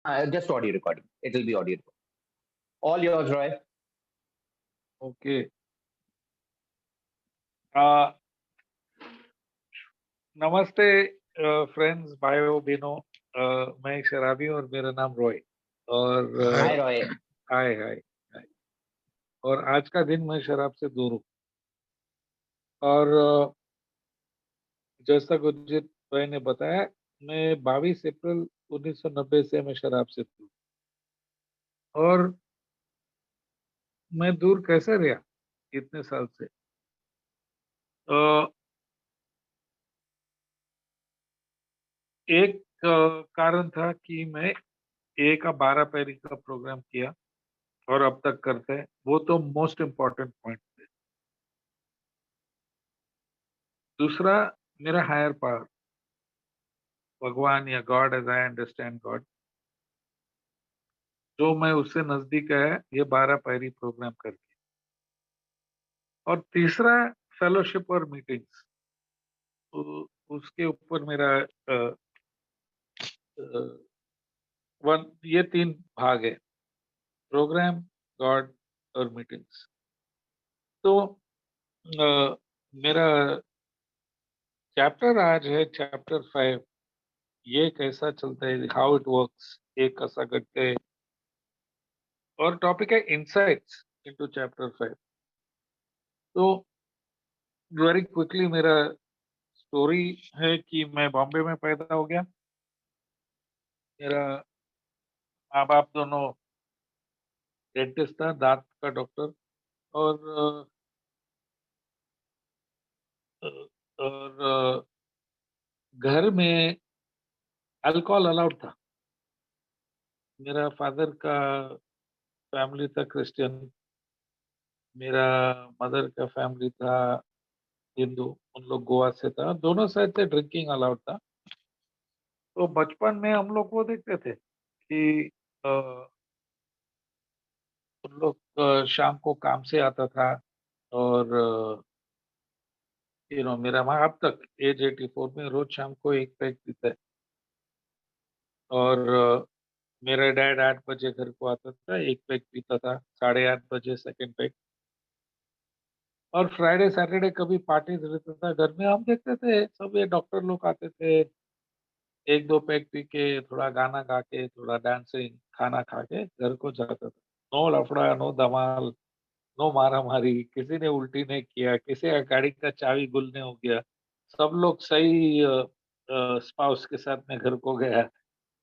Just audio recording. It will be audio recording. All yours, Roy. Okay. आ, नमस्ते friends, भाइयों बहनों। मैं शराबी और मेरा नाम रॉय। और Hi, Roy. हाय हाय हाय। और आज का दिन मैं शराब से दूर हूँ। और जैसा गुरजीत भाई ने बताया, मैं 22 अप्रैल 1990 से मैं शराब से दूर हूँ। और मैं दूर कैसे रहा इतने साल से? अ, एक कारण था कि मैं 12 पैरी का प्रोग्राम किया और अब तक करते हैं। वो तो मोस्ट इम्पोर्टेंट पॉइंट है। दूसरा, मेरा हायर पावर, भगवान या God, as I understand God, जो मैं उससे नजदीक है ये 12 पैरी प्रोग्राम करके। और तीसरा, फेलोशिप और मीटिंग्स, तो उसके ऊपर मेरा ये 3 भाग है: प्रोग्राम, गॉड और मीटिंग्स। तो मेरा चैप्टर आज है चैप्टर 5। ये कैसा चलता है, हाउ इट वर्क्स, एक कसा करते। और टॉपिक है इनसाइट्स इनटू चैप्टर 5। तो वेरी क्विकली मेरा स्टोरी है कि मैं बॉम्बे में पैदा हो गया। मेरा माँ बाप दोनों डेंटिस्ट था, दांत का डॉक्टर। और घर में अल्कोहल अलाउड था। मेरा फादर का फैमिली था क्रिश्चियन, मेरा मदर का फैमिली था हिंदू। उन लोग गोवा से था, दोनों साइड से ड्रिंकिंग अलाउड था। तो बचपन में हम लोग वो देखते थे कि अ, उन लोग शाम को काम से आता था। और मेरा माँ अब तक एज 84 में रोज शाम को एक पैक पीता है। और मेरा डैड 8 बजे घर को आता था, एक पैक पीता था, 8:30 बजे सेकंड पैक। और फ्राइडे सैटरडे कभी पार्टीज रहता था घर में, हम देखते थे सब ये डॉक्टर लोग आते थे, एक दो पैक पी के थोड़ा गाना गा के थोड़ा डांसिंग खाना खा के घर को जाता था। नो लफड़ा, नो धमाल, नो मारा मारी, किसी ने उल्टी नहीं किया, किसी का गाड़ी का चाबी गुल नहीं हो गया। सब लोग सही स्पाउस के साथ में घर को गया।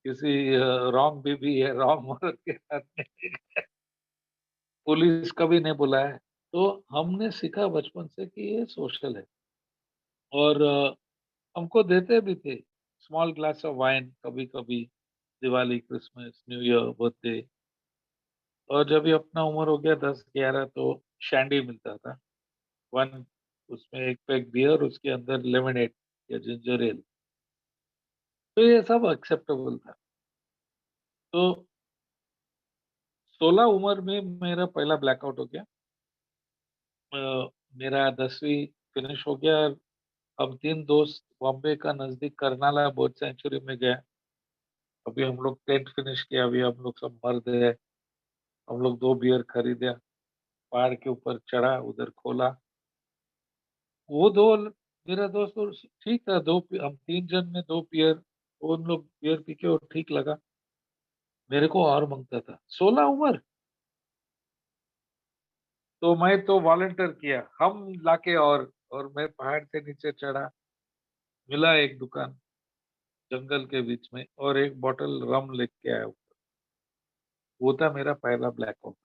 किसी रॉन्ग बीबी है, रॉन्ग मर्द के साथ में पुलिस कभी नहीं बुलाया। तो हमने सीखा बचपन से कि ये सोशल है। और हमको देते भी थे स्मॉल ग्लास ऑफ वाइन कभी कभी, Diwali, Christmas, new year, birthday. और जब ये अपना उम्र हो गया 10-11, तो शैंडी मिलता था, वन, उसमें एक पैक बियर, उसके अंदर लेमनेड या जिंजर एल। तो ये सब एक्सेप्टेबल था। तो 16 उम्र में मेरा पहला ब्लैकआउट हो गया। मेरा 10वीं फिनिश हो गया। अब 3 दोस्त बॉम्बे का नजदीक करनाला बोट सेंचुरी में गया। अभी हम लोग 10th फिनिश किया, अभी हम लोग सब मर्द है। हम लोग 2 बियर खरीदा, पहाड़ के ऊपर चढ़ा, उधर खोला। वो दो, मेरा दोस्त तो ठीक था, हम 3 जन में 2 बियर, उन लोग बियर पी के और ठीक लगा। मेरे को और मांगता था, 16 उम्र। तो मैं तो वॉलंटियर किया, हम लाके। और मैं पहाड़ से नीचे चढ़ा, मिला एक दुकान जंगल के बीच में, और एक बोतल रम लेके आया। वो था मेरा पहला ब्लैकआउट।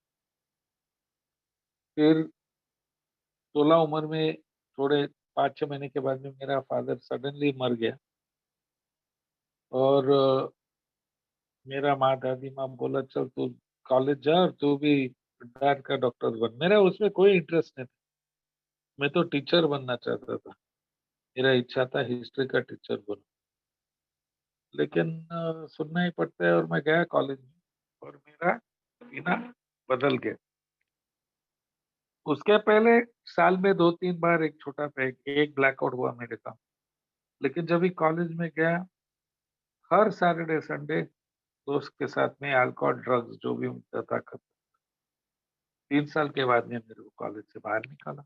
फिर 16 उम्र में, थोड़े 5-6 महीने के बाद में मेरा फादर सडनली मर गया। और मेरा माँ, दादी माँ बोला चल तू कॉलेज जा और तू भी दांत का डॉक्टर बन। मेरा उसमें कोई इंटरेस्ट नहीं था, मैं तो टीचर बनना चाहता था। मेरा इच्छा था हिस्ट्री का टीचर बनूं। लेकिन सुनना ही पड़ता है, और मैं गया कॉलेज में, और मेरा पीना बदल गया। उसके पहले साल में 2-3 बार एक छोटा पैक, एक ब्लैकआउट हुआ मेरे का। लेकिन जब भी कॉलेज में गया, हर सैटरडे संडे दोस्त के साथ में अल्कोहल, ड्रग्स जो भी मिलता था करता। 3 साल के बाद में मेरे को कॉलेज से बाहर निकाला।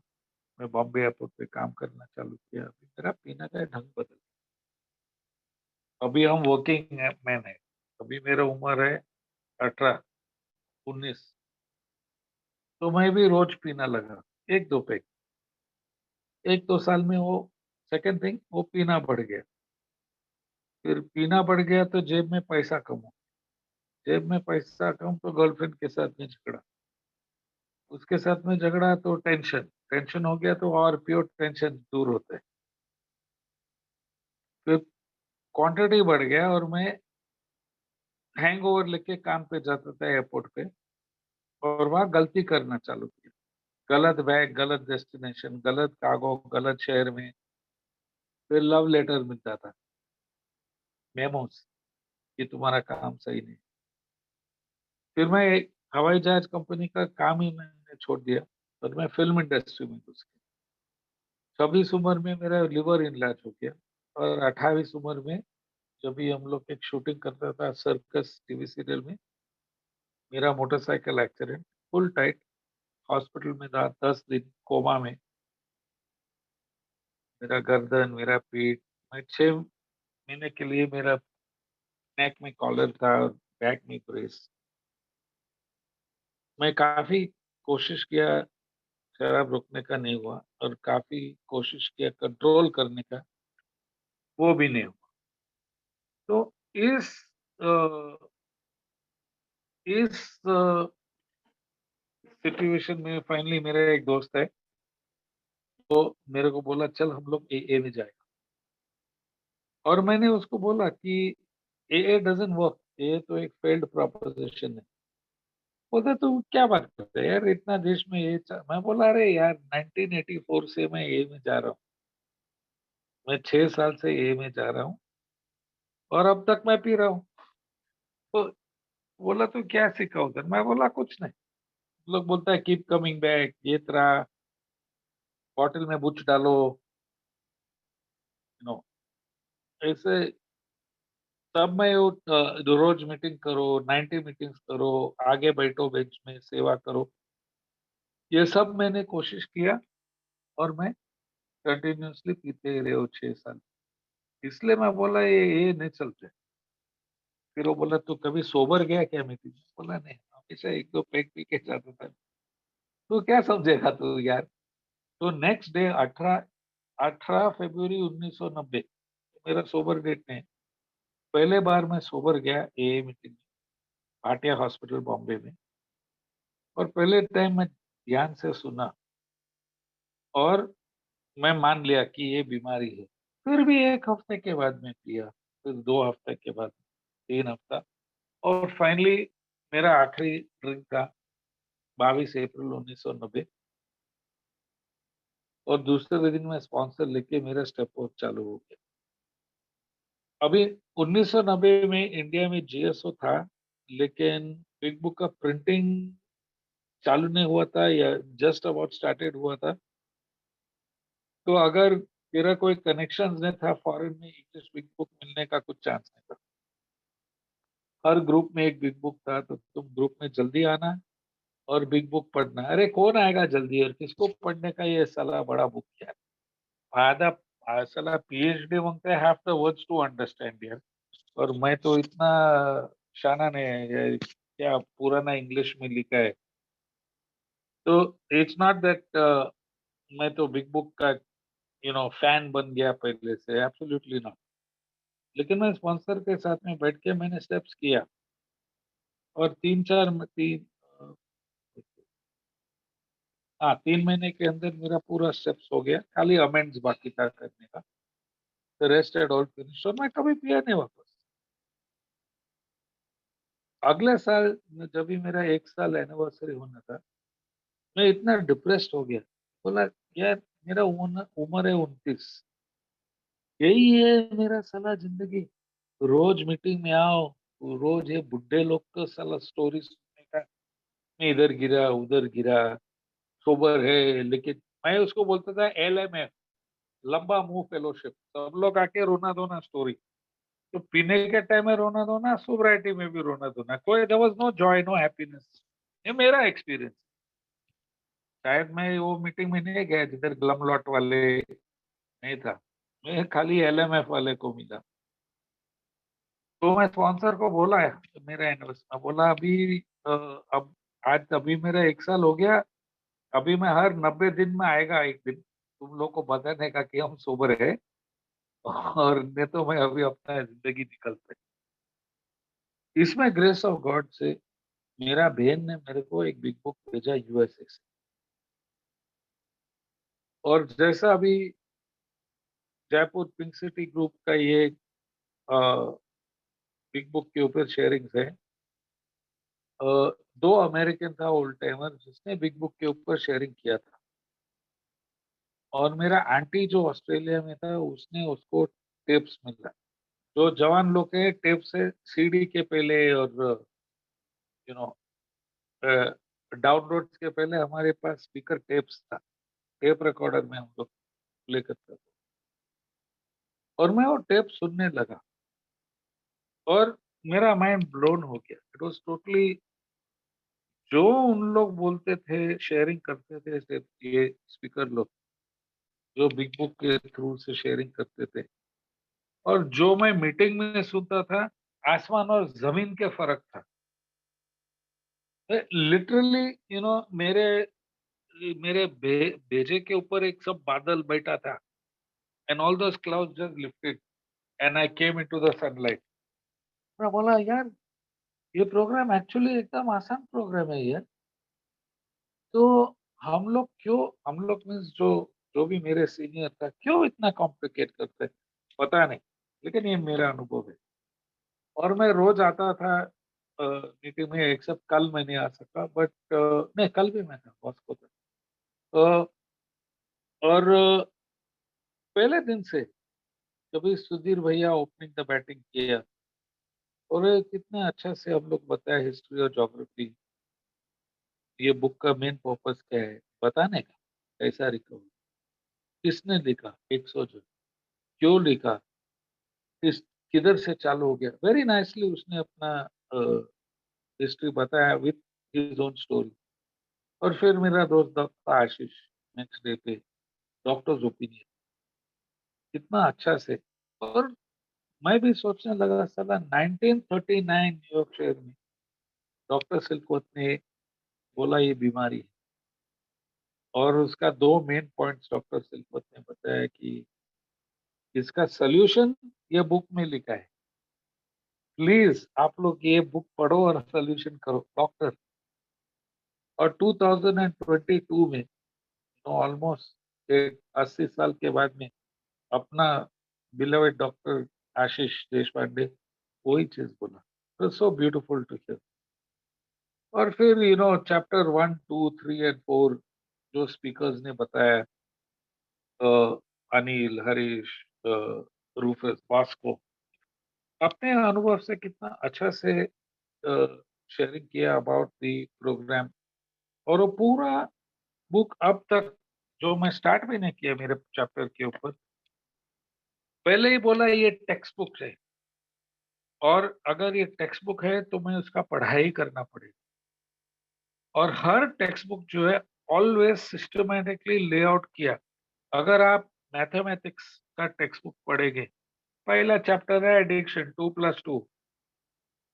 मैं बॉम्बे एयरपोर्ट पे काम करना चालू किया। अभी मेरा पीने का ढंग बदल गया। अभी हम वर्किंग मैन है। अभी मेरा उम्र है 18, 19, तो मैं भी रोज पीना लगा, 1-2 पैक। 1-2 साल में वो सेकंड थिंग वो पीना बढ़ गया। फिर पीना बढ़ गया तो जेब में पैसा कम हो। जेब में पैसा कम तो गर्लफ्रेंड के साथ में झगड़ा। उसके साथ में झगड़ा तो टेंशन, टेंशन हो गया तो और प्योर टेंशन दूर होता है। फिर क्वांटिटी बढ़ गया और मैं हैंगओवर लेके काम पे जाता था एयरपोर्ट पे और वहाँ गलती करना चालू किया। गलत बैग, गलत डेस्टिनेशन, गलत कार्गो, गलत शहर में। फिर लव लेटर मिलता था, मेमोस, कि तुम्हारा काम सही नहीं। फिर मैं एक हवाई जहाज कंपनी का काम ही मैंने छोड़ दिया और मैं फिल्म इंडस्ट्री में घुस गया। 26 उम्र में मेरा लिवर इनलाज हो गया और 28 उम्र में जब भी हम लोग एक शूटिंग करता था सर्कस टीवी सीरियल में, मेरा motorcycle accident, full tight, hospital में था 10 दिन कोमा में। मेरा गर्दन, मेरा पीठ, मैं 6 महीने के लिए मेरा नेक में कॉलर था और बैक में ब्रेस। मैं काफी कोशिश किया, शराब रोकने का नहीं हुआ और काफी कोशिश किया कंट्रोल करने का, वो भी नहीं हुआ। तो इस अ, इस सिचुएशन में फाइनली मेरा एक दोस्त है, तो मेरे को बोला चल हम लोग एए में जाए। और मैंने उसको बोला कि एए डजंट वर्क, ये तो एक फेल्ड प्रोपोजिशन है। बोलता तू क्या बात करते है यार, इतना देश में मैं बोला अरे यार 1984 से मैं ए में जा रहा हूँ। मैं 6 साल से ए में जा रहा हूँ और अब तक मैं पी रहा हूँ। तो बोला तू क्या सीखा उधर? मैं बोला कुछ नहीं। लोग बोलता है कीप कमिंग बैक, ये तरह बॉटल में बुच डालो, नो, ऐसे। तब मैं वो रोज मीटिंग करो, 90 मीटिंग्स करो, आगे बैठो बेंच में सेवा करो, ये सब मैंने कोशिश किया और मैं कंटिन्यूअसली पीते ही रहे हो 6 साल। इसलिए मैं बोला ये नहीं चलते। फिर वो बोला तू कभी सोबर गया क्या मीटिंग में? बोला नहीं, हमेशा 1-2 पैक पी के जाता था। तू क्या समझेगा तू यार। तो नेक्स्ट डे 18 फरवरी 1990 मेरा सोबर डेट नहीं। पहले बार मैं सोबर गया ए मीटिंग में, भाटिया हॉस्पिटल बॉम्बे में। और पहले टाइम मैं ध्यान से सुना और मैं मान लिया कि ये बीमारी है। फिर भी 1 हफ्ते के बाद मैं पिया, फिर 2 हफ्ते के बाद 3 हफ्ता, और फाइनली मेरा आखिरी ड्रिंक था 22 अप्रैल 1990। और दूसरे दिन मैं स्पॉन्सर लेके मेरा स्टेप वर्क चालू हो गया। अभी 1990 में इंडिया में जीएसओ था, लेकिन बिग बुक का प्रिंटिंग चालू नहीं हुआ था या जस्ट अबाउट स्टार्टेड हुआ था। तो अगर तेरा कोई कनेक्शन नहीं था फॉरेन में, इंग्लिश बिग बुक मिलने का कुछ चांस नहीं था। हर ग्रुप में एक बिग बुक था, तो तुम ग्रुप में जल्दी आना और बिग बुक पढ़ना। अरे कौन आएगा जल्दी और किसको पढ़ने का ये साला बड़ा बुक क्या है? आधा साला पीएचडी मांगते हैं, half the words to understand यार। और मैं तो इतना शाना नहीं है ये, क्या पुराना इंग्लिश में लिखा है। तो इट्स नॉट दैट मैं तो बिग बुक का फैन बन गया पहले से, एब्सोल्युटली नॉट। लेकिन मैं स्पॉन्सर के साथ में बैठ के मैंने स्टेप्स किया और 3 महीने के अंदर मेरा पूरा स्टेप्स हो गया, खाली अमेंड्स बाकी था करने का। The rest had all finish और मैं कभी पिया नहीं वापस। अगले साल जब भी मेरा 1 साल एनिवर्सरी होना था, मैं इतना डिप्रेस्ड हो गया। बोला यार मेरा उम्र है 29, यही है मेरा साला जिंदगी। रोज मीटिंग में आओ, रोज ये बुड्ढे लोग का साला स्टोरी सुनने का, मैं इधर गिरा उधर गिरा, सोबर है लेकिन। मैं उसको बोलता था LMF, लंबा मुंह फेलोशिप, सब लोग आके रोना धोना स्टोरी। तो पीने के टाइम में रोना धोना, सोब्राइटी में भी रोना धोना, कोई there was no joy, no happiness. ये मेरा एक्सपीरियंस। शायद मैं वो मीटिंग में नहीं गया जिधर ग्लम लॉट वाले नहीं था, मैं खाली एलएमएफ वाले को मिला। तो मैं स्पॉन्सर को बोला है मेरा एनिवर्सरी में, बोला अभी अब आज अभी मेरा 1 साल हो गया, अभी मैं हर 90 दिन में आएगा एक दिन तुम लोग को बताने का कि हम सोबर है, और नहीं तो मैं अभी अपना जिंदगी निकलता है। इसमें ग्रेस ऑफ गॉड से मेरा बहन ने मेरे को एक बिग बुक भेजा यूएसए से, और जैसा अभी जयपुर पिंक सिटी ग्रुप का ये बिग बुक के ऊपर शेयरिंग्स है, अ, 2 अमेरिकन था ओल्ड टाइमर जिसने बिग बुक के ऊपर शेयरिंग किया था, और मेरा आंटी जो ऑस्ट्रेलिया में था उसने उसको टेप्स मिला। जो जवान लोग हैं टेप से सीडी के पहले और यू नो डाउनलोड के पहले हमारे पास स्पीकर टेप्स था, टेप रिकॉर्डर में हम लोग प्ले करते थे, और मैं वो टेप सुनने लगा और मेरा माइंड ब्लोन हो गया। इट वाज टोटली जो उन लोग बोलते थे, शेयरिंग करते थे सिर्फ ये स्पीकर लोग, जो बिग बुक के थ्रू से शेयरिंग करते थे, और जो मैं मीटिंग में सुनता था, आसमान और जमीन के फर्क था। लिटरली मेरे मेरे भेजे के ऊपर एक सब बादल बैठा था, and all those clouds just lifted and I came into the sunlight. मैं बोला यार, ये प्रोग्राम एक्चुअली एकदम आसान प्रोग्राम है यार। तो हम लोग मीन्स जो जो भी मेरे सीनियर था, क्यों इतना कॉम्प्लिकेट करते हैं? पता नहीं, लेकिन ये मेरा अनुभव है। और मैं रोज आता था मीटिंग में, एक्सेप्ट कल मैं नहीं आ सका, बट नहीं, कल भी मैं था, बॉस को था। और पहले दिन से कभी सुधीर भैया ओपनिंग द बैटिंग किया, और ये कितना अच्छा से हम लोग बताया हिस्ट्री और ज्योग्राफी, ये बुक का मेन पर्पस क्या है बताने का, कैसा रिकवर, किसने लिखा, 100 जो, क्यों लिखा, किस किधर से चालू हो गया, वेरी नाइसली उसने अपना हिस्ट्री बताया विथ हिज ओन स्टोरी। और फिर मेरा दोस्त डॉक्टर आशीष नेक्स्ट डे पे डॉक्टर्स ओपिनियन, कितना अच्छा से। और मैं भी सोचने लगा साला 1939 न्यूयॉर्क शहर में डॉक्टर सिलकोत ने बोला ये बीमारी है, और उसका 2 मेन पॉइंट्स डॉक्टर सिलकोत ने बताया कि इसका सोल्यूशन ये बुक में लिखा है, प्लीज आप लोग ये बुक पढ़ो और सोल्यूशन करो डॉक्टर। और 2022 में ऑलमोस्ट 80 साल के बाद में अपना बिलवेड डॉक्टर आशीष देशपांडे वही चीज बोला, सो ब्यूटीफुल टू हियर। और फिर चैप्टर 1, 2, 3 एंड 4 जो स्पीकर्स ने बताया, अनिल, हरीश, रूफस, वास्को, अपने अनुभव से कितना अच्छा से शेयरिंग किया अबाउट द प्रोग्राम। और वो पूरा बुक अब तक, जो मैं स्टार्ट भी नहीं किया मेरे चैप्टर के ऊपर, पहले ही बोला ये टेक्स्ट बुक है, और अगर ये टेक्स्ट बुक है तो मैं उसका पढ़ाई करना पड़ेगा। और हर टेक्स्ट बुक जो है ऑलवेज सिस्टमेटिकली लेआउट किया। अगर आप मैथमेटिक्स का टेक्स्ट बुक पढ़ेंगे, पहला चैप्टर है addiction, 2+2,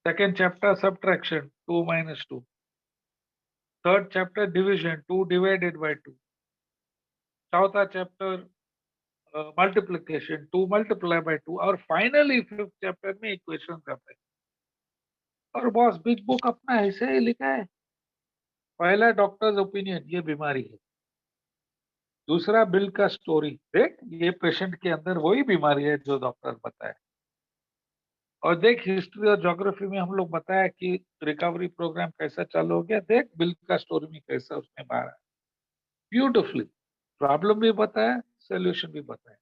second chapter subtraction, 2 - 2, third chapter division, 2 ÷ 2, चौथा चैप्टर मल्टीप्लिकेशन, 2 × 2, और फाइनली फिफ्थ चैप्टर में इक्वेशन आता है। और बॉस बिग बुक अपना ऐसे ही लिखा है, पहला डॉक्टर्स ओपिनियन, ये बीमारी है, दूसरा बिल का स्टोरी, देख ये पेशेंट के अंदर वही बीमारी है जो डॉक्टर बताया, और देख हिस्ट्री और ज्योग्राफी में हम लोग बताया कि रिकवरी प्रोग्राम कैसा चालू हो गया, देख बिल का स्टोरी में कैसा उसने मारा, ब्यूटिफुली प्रॉब्लम भी बताया, सोल्यूशन भी बताया।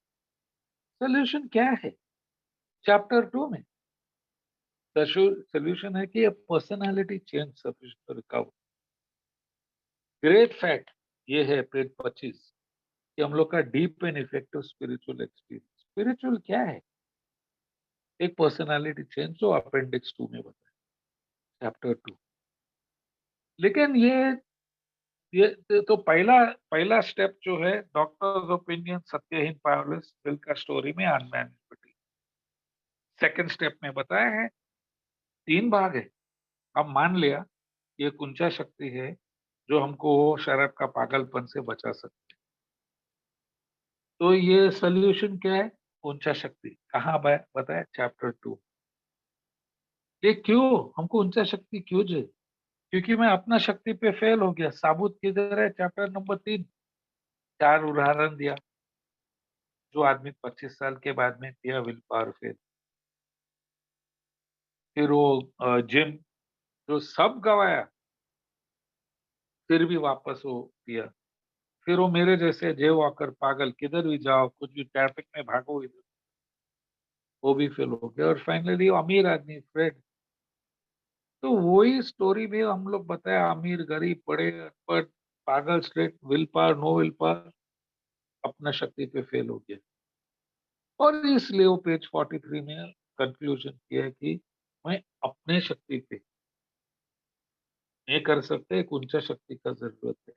सोल्यूशन क्या है चैप्टर 2 में? सोल्यूशन है कि personality change sufficient to recover. Great fact ये है पेज 25 कि हम लोग का deep and effective spiritual experience. Spiritual क्या है? एक पर्सनालिटी चेंज जो अपेंडिक्स 2 में बताया, चैप्टर 2। लेकिन ये तो पहला पहला स्टेप जो है डॉक्टर्स ओपिनियन सत्यहीन पावरलेस दिल का स्टोरी में अनमैनेजेबिलिटी। सेकंड स्टेप में बताया है 3 भाग है। अब मान लिया ये कुंचा शक्ति है जो हमको शराब का पागलपन से बचा सकती है। तो ये सॉल्यूशन क्या है? कुंचा शक्ति कहाँ बताया चैप्टर 2। ये क्यों हमको ऊंचा शक्ति क्यों चाहिए? क्योंकि मैं अपना शक्ति पे फेल हो गया। साबुत किधर है? Chapter number 3। 4 उदाहरण दिया जो आदमी 25 साल के बाद में किया विल पावर फेल। फिर वो जिम जो सब गवाया फिर भी वापस वो किया। फिर वो मेरे जैसे जे वॉकर पागल किधर भी जाओ कुछ भी ट्रैफिक में भागो इधर वो भी फेल हो गया। और फाइनली अमीर आदमी फ्रेड। तो वही स्टोरी में हम लोग बताया अमीर गरीब बड़े अनपढ़ पागल straight will power no will power अपना शक्ति पे फेल हो गया। और इसलिए वो पेज 43 में कंक्लूजन किया है कि मैं अपने शक्ति पे नहीं कर सकते, एक ऊंचा शक्ति का जरूरत है।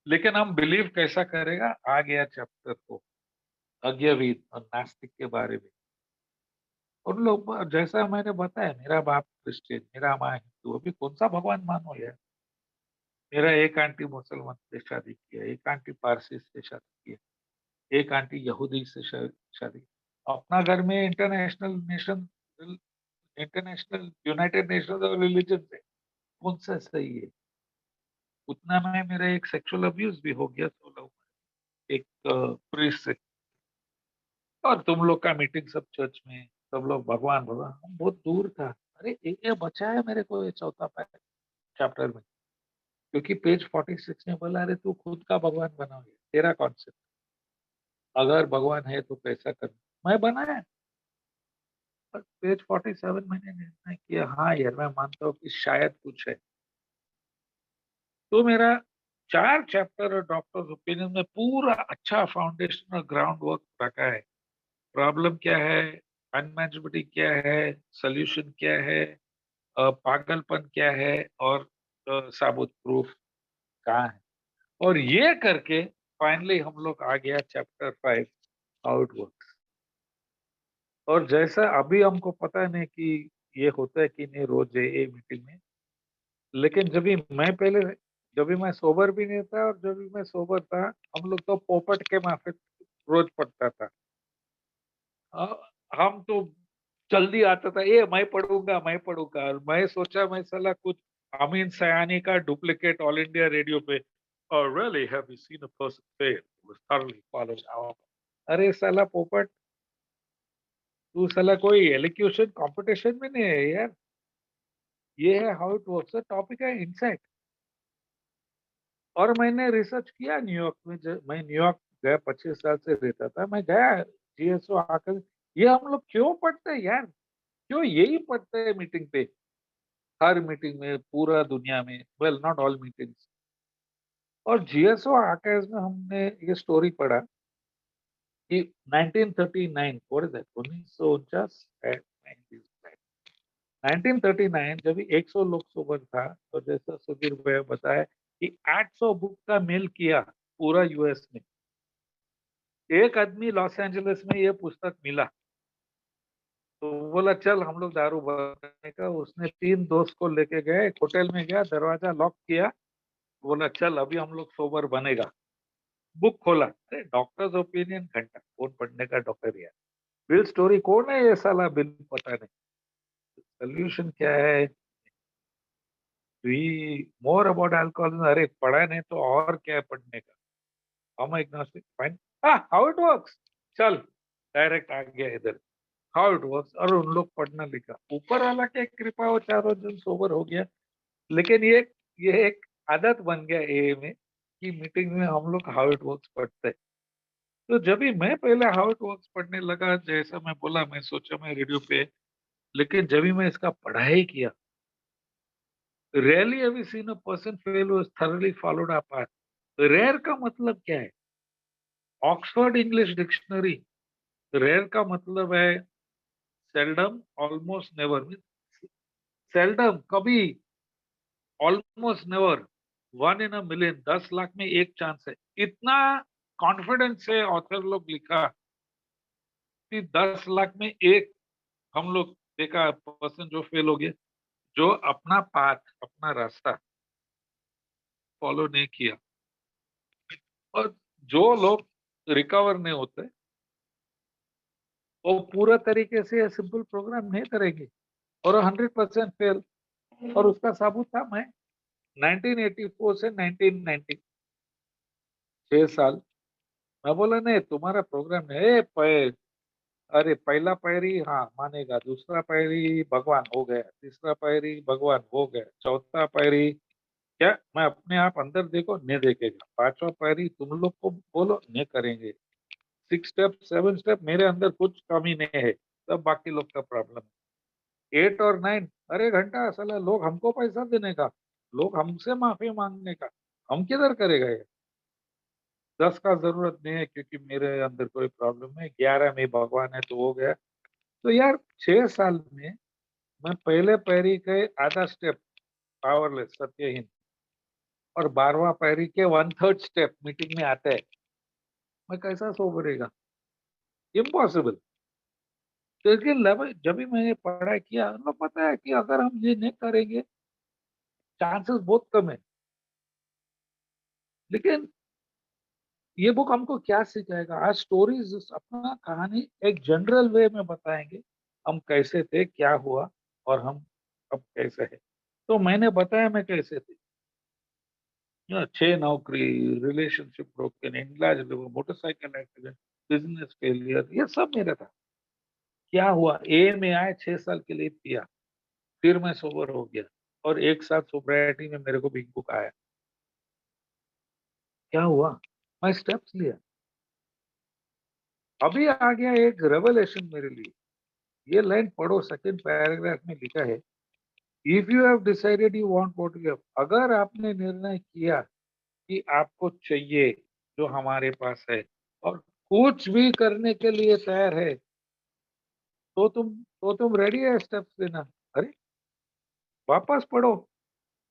लेकिन हम बिलीव कैसा करेगा? आ गया चैप्टर को अज्ञवीद और नास्तिक के बारे में। उन लोग जैसा मैंने बताया मेरा बाप क्रिश्चियन मेरा माँ हिंदू, अभी कौन सा भगवान मानो यार। मेरा एक आंटी मुसलमान से शादी किया, एक आंटी पारसी से शादी किया, एक आंटी यहूदी से शादी। अपना घर में इंटरनेशनल यूनाइटेड नेशंस और रिलीजन है, कौन सा सही है? उतना में मेरा एक सेक्सुअल अब्यूज भी हो गया 16 एक प्रीस्ट से। और तुम लोग का मीटिंग सब चर्च में सब लोग भगवान भगवान, हम बहुत दूर था। अरे ये बचा है मेरे को ये चौथा चैप्टर में। क्योंकि पेज 46 में बोला अरे तू खुद का भगवान बनाओगे, तेरा कॉन्सेप्ट अगर भगवान है तो कैसा कर। मैं बनाया। पर पेज 47 मैंने निर्णय किया हाँ यार मैं मानता हूँ कि शायद कुछ है। तो मेरा 4 चैप्टर और डॉक्टर्स ओपिनियन में पूरा अच्छा फाउंडेशन और ग्राउंड वर्क रखा है। प्रॉब्लम क्या है, अनमैनेजेबिलिटी क्या है, सोल्यूशन क्या है, पागलपन क्या है और साबुत प्रूफ कहाँ है। और ये करके फाइनली हम लोग आ गया चैप्टर 5 हाउ इट वर्क्स। और जैसा अभी हमको पता नहीं कि ये होता है कि नहीं रोज ये मीटिंग में। लेकिन जब भी मैं सोबर भी नहीं था और जब भी मैं सोबर था हम लोग तो पोपट के माफिक रोज पढ़ता था। हम तो जल्दी आता था ये मैं पढ़ूंगा और मैं सोचा मैं साला कुछ अमीन सयानी का डुप्लीकेट ऑल इंडिया रेडियो पे और really have you seen a person fail who thoroughly follows our। अरे साला पोपट तू साला कोई एलिक्यूशन कंपटीशन में नहीं है यार। ये है हाउ इट वर्क्स, टॉपिक है इनसाइट। और मैंने रिसर्च किया न्यूयॉर्क में। मैं न्यूयॉर्क गया 25 साल से रहता था। मैं गया जीएसओ आकर ये हम लोग क्यों पढ़ते हैं यार, क्यों यही पढ़ते हैं मीटिंग पे, हर मीटिंग में पूरा दुनिया में, वेल नॉट ऑल मीटिंग्स। और जीएसओ आर्काइव्स में हमने ये स्टोरी पढ़ा कि 1939 व्हाट इज दैट 1949 1939 जब 100 लोग सोबर था तो जैसा सुधीर भाई बताया कि 800 बुक का मेल किया पूरा यूएस में। एक आदमी लॉस एंजलिस में ये पुस्तक मिला तो बोला चल हम लोग दारू बनाने का। उसने 3 दोस्त को लेके गए, होटल में गया, दरवाजा लॉक किया, बोला चल अभी हम लोग सोबर बनेगा। बुक खोला, अरे डॉक्टर्स ओपिनियन घंटा कौन पढ़ने का डॉक्टर यार। बिल स्टोरी कौन है ये साला बिल पता नहीं। सोल्यूशन क्या है, मोर अबाउट अल्कोहल, अरे पढ़ा नहीं तो और क्या है पढ़ने का। हम agnostic fine how it works, चल डायरेक्ट आ गया इधर हाउ इट वर्क्स। और उन लोग पढ़ना लिखा, ऊपर वाला क्या कृपा वो चारों जन सोबर हो गया। लेकिन ये एक आदत बन गया ए में कि मीटिंग में हम लोग हाउ इट वर्क्स पढ़ते हैं। तो जब भी मैं पहले हाउ इट वर्क्स पढ़ने लगा जैसा मैं बोला मैं सोचा मैं रेडियो पे, लेकिन जब भी मैं इसका पढ़ाई किया rarely have we seen a person fail who has thoroughly followed a path. Rare का मतलब क्या है? ऑक्सफोर्ड इंग्लिश डिक्शनरी रेयर का मतलब है सेल्डम, ऑलमोस्ट नेवर, सेल्डम, कभी, almost never, 1 in a million, 10 lakh में एक चांस है। इतना कॉन्फिडेंस से ऑथर लोग लिखा कि 10 लाख में एक हम लोग देखा पर्सन जो फेल हो गया, जो अपना पाथ, अपना रास्ता फॉलो नहीं किया। और जो लोग रिकवर नहीं होते वो पूरा तरीके से सिंपल प्रोग्राम नहीं करेंगे और 100% फेल। और उसका सबूत था मैं 1984 से 1990, 6 साल। मैं बोला नहीं तुम्हारा प्रोग्राम है अरे पहला पैरी हाँ मानेगा, दूसरा पैरी भगवान हो गया, तीसरा पैरी भगवान हो गया, चौथा पैरी क्या मैं अपने आप अंदर देखो नहीं देखेगा, पांचवा पैरी तुम लोग को बोलो नहीं करेंगे, 6 स्टेप 7 स्टेप मेरे अंदर कुछ कमी नहीं है, तब बाकी लोग का प्रॉब्लम है। 8 और 9, अरे घंटा साला लोग हमको पैसा देने का, लोग हमसे माफी मांगने का, हम किधर करेगा ये। 10 का जरूरत नहीं है क्योंकि मेरे अंदर कोई प्रॉब्लम है, 11 में भगवान है तो हो गया। तो यार 6 साल में मैं पहले पैरी के आधा स्टेप पावरलेस सत्यहीन और 12वां पैरी के 1/3 स्टेप मीटिंग में आता है, मैं कैसा सोचेगा, इम्पॉसिबल। क्योंकि जब भी मैंने पढ़ाई किया तो पता है कि अगर हम ये नहीं करेंगे चांसेस बहुत कम है। लेकिन ये बुक हमको क्या सिखाएगा, आज स्टोरीज अपना कहानी एक जनरल वे में बताएंगे, हम कैसे थे क्या हुआ और हम अब कैसे है। तो मैंने बताया मैं कैसे थे, 6 नौकरी, relationship broken, in-laws, motorcycle accident, business failure, ये सब मेरा था। क्या हुआ, ए में आए 6 साल के लिए पिया, फिर मैं सोबर हो गया और एक साथ सोब्राइटी में मेरे को बिग बुक आया। क्या हुआ, मैं स्टेप्स लिया, अभी आ गया एक रेवलेशन मेरे लिए। ये लाइन पढ़ो, सेकंड पैराग्राफ में लिखा है, if you have decided you want what you have, अगर आपने निर्णय किया कि आपको चाहिए जो हमारे पास है और कुछ भी करने के लिए तैयार है, तो तुम रेडी है स्टेप्स लेना। अरे वापस पढ़ो,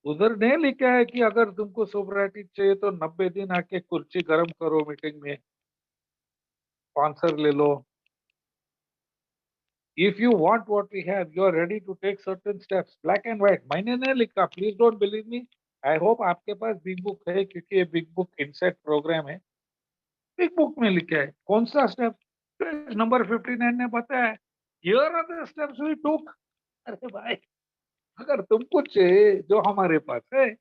उधर नहीं लिखा है कि अगर तुमको सोब्राइटी चाहिए तो 90 दिन आके कुर्सी गर्म करो, मीटिंग में स्पॉन्सर ले लो। If you want what we have you are ready to take certain steps, black and white, मैंने नहीं लिखा, please don't believe me. I hope आपके पास बिग बुक है क्योंकि ये बिग बुक इनसेट प्रोग्राम है। बिग बुक में लिखा है कौन सा स्टेप, नंबर 59 ने बताया है, here are the steps we took. अरे भाई, अगर तुमको चाहिए जो हमारे पास है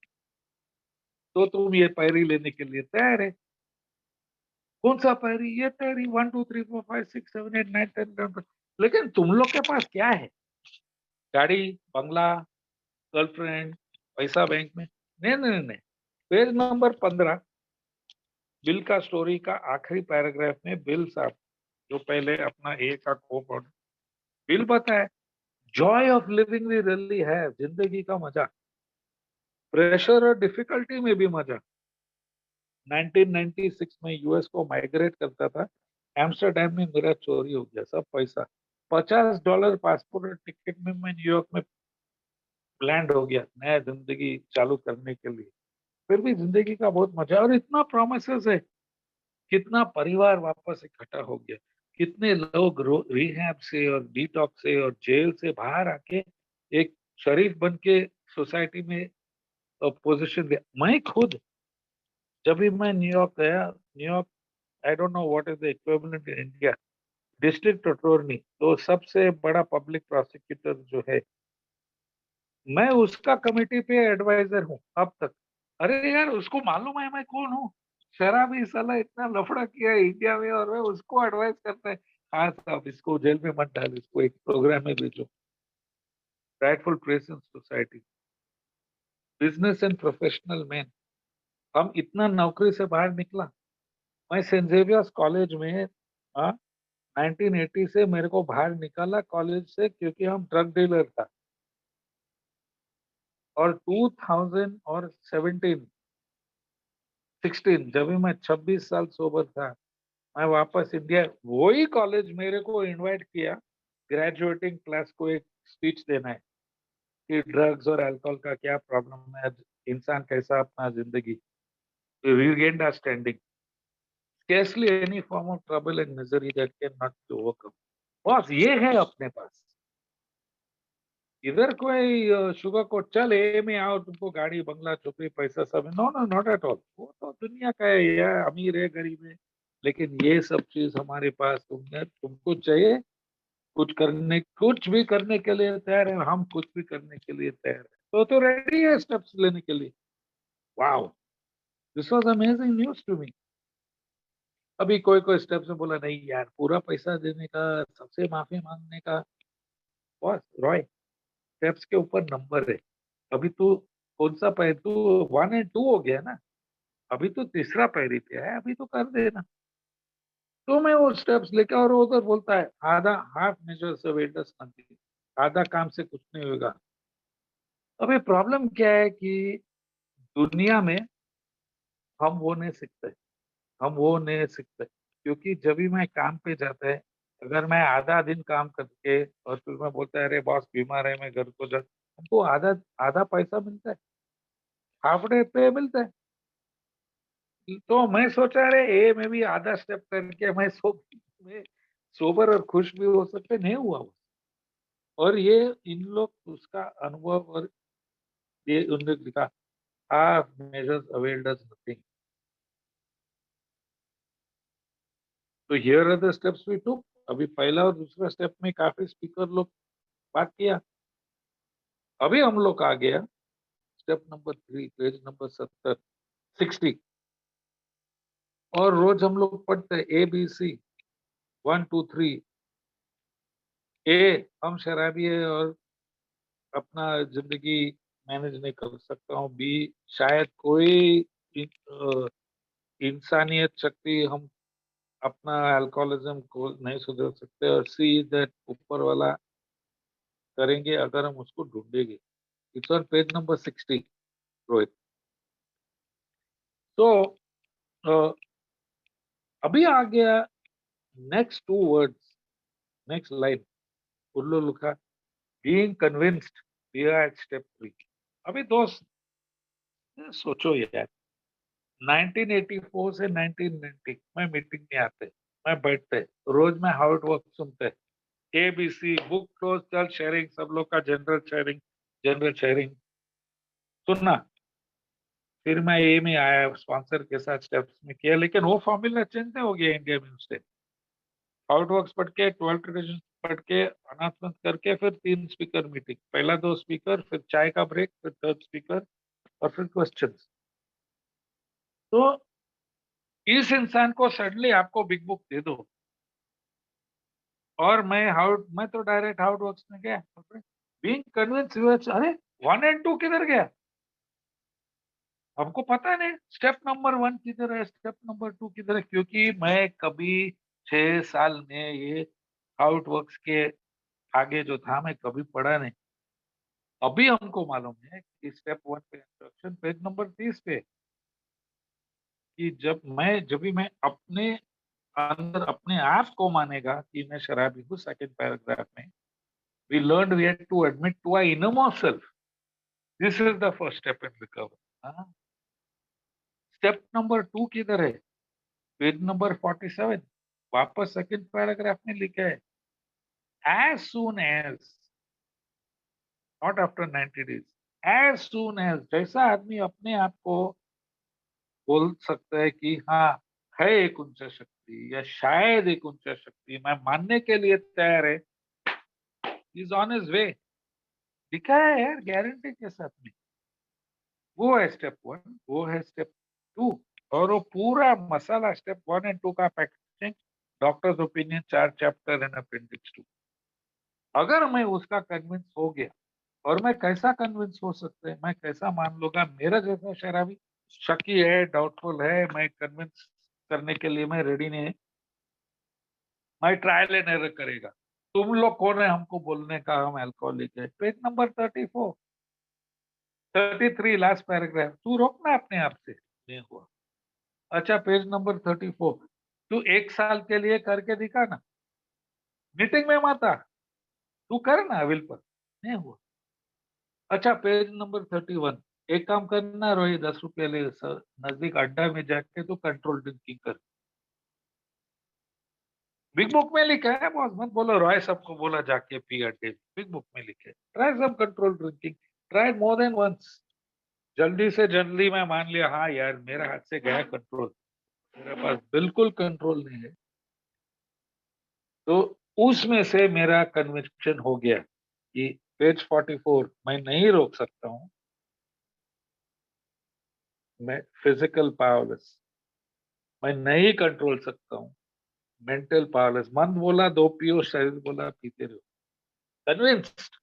तो तुम ये पैरी लेने के लिए तैयार है। कौन सा पैरी, ये पैरी 1 2 3 4 5 6 7 8 9 10 11। लेकिन तुम लोग के पास क्या है, गाड़ी, बंगला, गर्लफ्रेंड, पैसा बैंक में, नहीं नहीं नहीं। पेज नंबर 15, बिल का स्टोरी का आखिरी पैराग्राफ में बिल साहब जो पहले अपना ए का को पढ़, बिल बताए joy of living we really है, जिंदगी का मजा, प्रेशर और डिफिकल्टी में भी मजा। 1996 में यूएस को माइग्रेट करता था, एम्स्टरडेम में मेरा चोरी हो गया सब पैसा, $50 पासपोर्ट और टिकट में मैं न्यूयॉर्क में लैंड हो गया नया जिंदगी चालू करने के लिए। फिर भी जिंदगी का बहुत मजा है और इतना प्रोमिसेस है, कितना परिवार वापस इकट्ठा हो गया, कितने लोग रिहैब से और डिटॉक्स से और जेल से बाहर आके एक शरीफ बन के सोसाइटी में पोजीशन लिया। मैं खुद जब भी मैं न्यूयॉर्क गया, New York I don't know what is the equivalent in India, district attorney तो सबसे बड़ा पब्लिक प्रोसिक्यूटर जो है, मैं उसका कमेटी पे एडवाइजर हूँ अब तक। अरे यार उसको मालूम है मैं कौन हूँ, शराबी साला इतना लफड़ा किया है इंडिया में और मैं उसको एडवाइस करता है, हाँ साहब इसको जेल में मत डाल, इसको एक प्रोग्राम में भेजो। Rightful presence society, business and professional man, हम इतना नौकरी से बाहर निकला। मैं सेंट जेवियर्स कॉलेज में, हाँ, 1980 से मेरे को बाहर निकाला कॉलेज से क्योंकि हम ड्रग डीलर था। और 2000 और 17 16 जब भी मैं 26 साल सोबर था, मैं वापस इंडिया, वही कॉलेज मेरे को इनवाइट किया ग्रेजुएटिंग क्लास को एक स्पीच देना है कि ड्रग्स और अल्कोहल का क्या प्रॉब्लम है, इंसान कैसा अपना जिंदगी regained our standing. Scarcely any form of trouble and misery that cannot be overcome. बस ये है अपने पास। इधर कोई शुगर को चल ए में आओ, तुमको गाड़ी बंगला चौकड़ी पैसा सब, no no not at all. वो तो दुनिया का है, या अमीर है गरीब है, लेकिन ये सब चीज हमारे पास तुमको चाहिए। कुछ भी करने के लिए तैयार है, हम कुछ भी करने के लिए तैयार है, तो रेडी है स्टेप्स लेने के लिए। Wow, this was amazing news to me. अभी कोई कोई स्टेप्स में बोला नहीं यार, पूरा पैसा देने का, सबसे माफी मांगने का। बॉस रॉय, स्टेप्स के ऊपर नंबर है। अभी तू कौन सा पैर, तू 1 और 2 हो गया ना, अभी तो तीसरा पैर ही पे है, अभी तो कर देना। तो मैं वो स्टेप्स लेकर, और वो उधर बोलता है आधा हाफ मेजर से वेटस नथिंग, आधा काम से कुछ नहीं होगा। अभी प्रॉब्लम क्या है कि दुनिया में हम वो नहीं सीखते, हम वो नहीं सीखते, क्योंकि जब भी मैं काम पे जाता है, अगर मैं आधा दिन काम करके और फिर मैं बोलता है अरे बॉस बीमार है मैं घर को जा, हमको आधा आधा पैसा मिलता है, हाफ डे पे मिलता है। तो मैं सोचा अरे ए में भी आधा स्टेप करके मैं सोबर और खुश भी हो सकते, नहीं हुआ वो। और ये इन लोग उसका अनुभव, और ये उन्होंने लिखा half measures availed us nothing. तो here are the steps we took. अभी पहला और दूसरा स्टेप में काफी स्पीकर लोग बात किया। अभी हम लोग आ गया स्टेप नंबर 3, पेज नंबर 60। और रोज हम लोग पढ़ते हैं ABC 1 2 3। ए, हम शराबी है और अपना जिंदगी मैनेज नहीं कर सकता हूँ। बी, शायद कोई इंसानियत शक्ति हम अपना अल्कोहलिज्म को नहीं सुधर सकते। और सी दैट ऊपर वाला करेंगे अगर हम उसको ढूंढेंगे। It's on page number 60 Rohit. तो अभी आ गया नेक्स्ट 2 वर्ड्स, नेक्स्ट लाइन। उल्लू लिखा being convinced, we are at step 3। अभी दोस्त सोचो यार, 1984 से 1990 में मीटिंग में आते, मैं बैठते, रोज में हाउ इट वर्क सुनते, ABC बुक क्लोज, चल शेयरिंग, सब लोग का जनरल शेयरिंग सुनना। फिर मैं ए में आया, स्पॉन्सर के साथ स्टेप्स में किया, लेकिन वो फॉर्मूला चेंज नहीं हो गया इंडिया में उससे। हाउ इट वर्क्स पढ़ के, 12 ट्रेडिशन पढ़ के, अनाउंसमेंट करके, फिर 3 स्पीकर मीटिंग, पहला 2 स्पीकर, फिर चाय का ब्रेक, फिर 3rd स्पीकर, और फिर क्वेश्चंस। तो इस इंसान को सडनली आपको बिग बुक दे दो, और मैं तो डायरेक्ट हाउ इट वर्क्स में गया, बीइंग कन्विंस। अरे 1 और 2 किधर गया, हमको पता नहीं स्टेप नंबर 1 किधर है, स्टेप नंबर 2 किधर है, क्योंकि मैं कभी 6 साल में ये हाउ इट वर्क्स के आगे जो था मैं कभी पढ़ा नहीं। अभी हमको मालूम है कि स्टेप 1 पे इंस्ट्रक्शन पेज नंबर 30 पे, कि जब भी मैं अपने अंदर अपने आप को मानेगा कि मैं शराबी हूँ, सेकंड पैराग्राफ में, we learn we have to admit to our innermost self, this is the first step in recover. Step number 2 किधर है, पेज नंबर 47, वापस सेकंड पैराग्राफ में लिखा है as soon as, not after 90 days, as soon as. जैसा आदमी अपने आप को बोल सकता है कि हाँ है एक ऊंचा शक्ति, या शायद एक ऊंचा शक्ति, मैं मानने के लिए तैयार है, इज ऑन हिज वे, लिखा है यार गारंटी के साथ में। वो है स्टेप 1, वो है स्टेप 2, और वो पूरा मसाला स्टेप 1 और 2 का packaging, doctors opinion, 4 chapter and appendix 2। अगर मैं उसका कन्विंस हो गया, और मैं कैसा कन्विंस हो सकता है, मैं कैसा मान लूंगा मेरा जैसा शराबी शकी है, डाउटफुल है, मैं कन्विंस करने के लिए मैं रेडी नहीं है, मैं ट्रायल एंड एरर करेगा। तुम लोग कौन है हमको बोलने का हम अल्कोहलिक है। पेज नंबर 34 33 लास्ट पैराग्राफ, तू रोकना अपने आप से, नहीं हुआ। अच्छा पेज नंबर 34, तू 1 साल के लिए करके दिखा ना, मीटिंग में मत आ, तू कर ना विल पर, नहीं हुआ। अच्छा पेज नंबर 31, एक काम करना रोहित, 10 रुपये ले नजदीक अड्डा में जाके तो कंट्रोल ड्रिंकिंग कर। बिग बुक में लिखा है बॉस, मत बोलो रॉय सबको बोला जाके पी अड्डे, बिग बुक में लिखे, try some control drinking, try more than once. जल्दी से जल्दी मैं मान लिया हाँ यार मेरा हाथ से गया कंट्रोल, मेरे पास बिल्कुल कंट्रोल नहीं है, तो उसमें से मेरा कन्विक्शन हो गया कि पेज 44 मैं नहीं रोक सकता हूं, मैं फिजिकल पावरलेस, मैं नहीं कंट्रोल सकता हूँ, मेंटल पावरलेस। मन बोला दो पियो, शरीर बोला पीते रहो, कन्विंस्ड।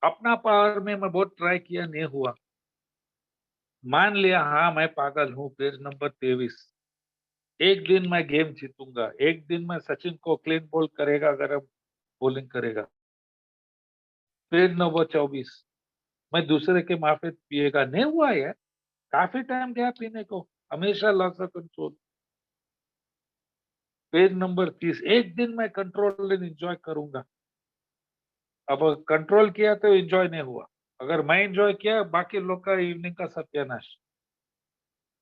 अपना पावर में मैं बहुत ट्राई किया, नहीं हुआ, मान लिया हाँ मैं पागल हूँ, पेज नंबर 23, एक दिन मैं गेम जीतूंगा, एक दिन मैं सचिन को क्लीन बोल करेगा अगर हम बॉलिंग करेगा, पेज नंबर 24, मैं दूसरे के माफे पिएगा, नहीं हुआ यार, काफी टाइम गया पीने को, हमेशा loss of control. Page number 30, एक दिन मैं कंट्रोल एंजॉय करूंगा, अब कंट्रोल किया तो एंजॉय नहीं हुआ, अगर मैं एंजॉय किया बाकी लोग का इवनिंग का सत्यानाश।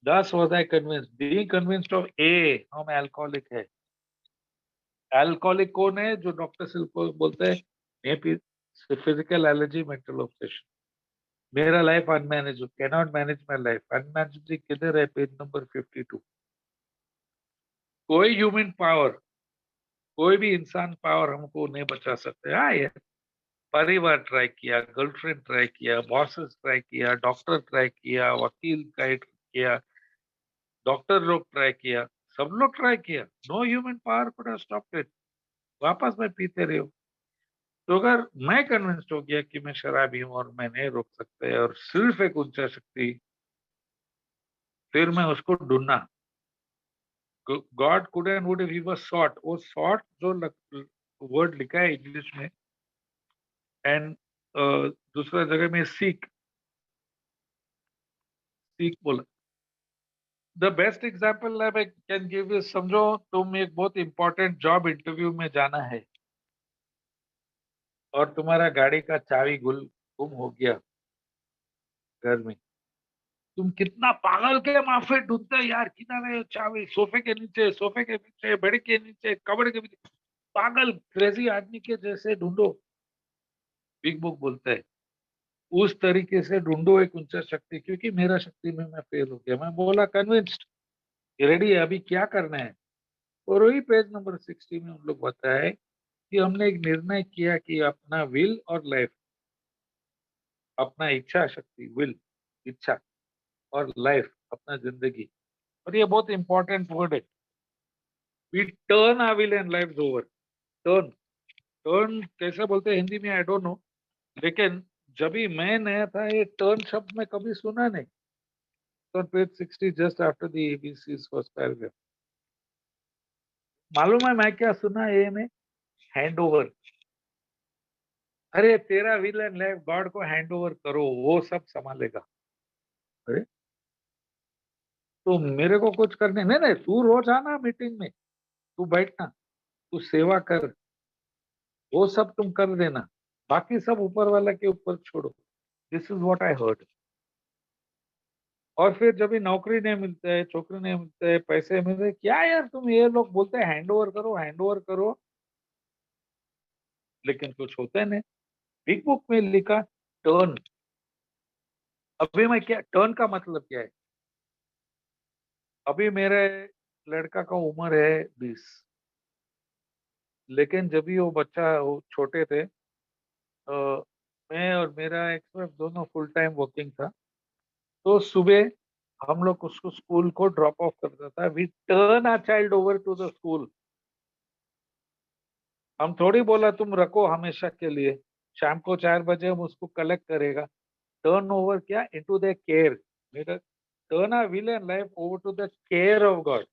10 was I convinced, being convinced of A हम अल्कोहलिक है। अल्कोहलिक कौन है? जो डॉक्टर सिर्फ को बोलते हैं फिजिकल एलर्जी मेंटल ऑब्सेशन। मेरा life unmanaged, cannot manage my life, unmanaged किधर है? Page number 52। कोई ह्यूमन पावर, कोई भी इंसान पावर हमको नहीं बचा सकते। हाँ यार, परिवार ट्राई किया, गर्लफ्रेंड ट्राई किया, बॉसेस ट्राई किया, डॉक्टर ट्राई किया, वकील ट्राई किया, डॉक्टर लोग ट्राई किया, सब लोग ट्राई किया, no human power could have stopped it. वापस में पीते रहे हो। तो अगर मैं कन्विंस्ड हो गया कि मैं शराबी हूं और मैं नहीं रोक सकता और सिर्फ एक ऊंचा शक्ति, फिर मैं उसको ढूंढना। God could and would if he was sought, वो सॉट जो वर्ड लिखा है इंग्लिश में, एंड दूसरा जगह में सीक, सीक बोला। The best example I can give you, समझो तुम एक बहुत इंपॉर्टेंट जॉब इंटरव्यू में जाना है और तुम्हारा गाड़ी का चाबी गुम हो गया घर में, तुम कितना पागल के माफे ढूंढते हो यार, किधर है चाबी? सोफे के नीचे, सोफे के पीछे, बेड के नीचे, कबड़ के पीछे, पागल क्रेजी आदमी के जैसे ढूंढो, बिग बुक बोलते हैं। उस तरीके से ढूंढो एक ऊंचा शक्ति, क्योंकि मेरा शक्ति में मैं फेल हो गया। मैं बोला कन्विंस्ड, रेडी है, अभी क्या करना है। और वही पेज नंबर 60 में उन लोग बताए कि हमने एक निर्णय किया कि अपना विल और लाइफ, अपना इच्छा शक्ति, विल इच्छा, और लाइफ अपना जिंदगी, और ये बहुत इंपॉर्टेंट वर्ड है, we turn our will and life over. Turn, turn कैसे बोलते हैं हिंदी में आई डोंट नो, लेकिन जब भी मैं नया था ये टर्न शब्द में कभी सुना नहीं। तो page 60 just after the ABCs first paragraph, मालूम है मैं क्या सुना ए में? Hand over. अरे तेरा विल एंड लाइफ गॉड को हैंड ओवर करो, वो सब संभालेगा। अरे तो मेरे को कुछ करने नहीं, नहीं तू रोज आना मीटिंग में, तू बैठना, तू सेवा कर, वो सब तुम कर देना, बाकी सब ऊपर वाला के ऊपर छोड़ो। This is what I heard. और फिर जब भी नौकरी नहीं मिलता है, छोकरी नहीं मिलते है, पैसे मिलते क्या यार, तुम ये लोग बोलते हैं हैंड ओवर करो, हैंड ओवर करो, लेकिन कुछ होते नहीं। बिग बुक में लिखा टर्न। अभी मैं क्या, टर्न का मतलब क्या है? अभी मेरे लड़का का उम्र है 20, लेकिन जब भी वो बच्चा वो छोटे थे, मैं और मेरा एक्स वाइफ दोनों फुल टाइम वर्किंग था, तो सुबह हम लोग उसको स्कूल को ड्रॉप ऑफ करता था। We turn a child over to the school. हम थोड़ी बोला तुम रखो हमेशा के लिए, शाम को 4 बजे हम उसको कलेक्ट करेगा। टर्न ओवर क्या? इनटू द केयर, मेरा turn our will and life over to the care of God.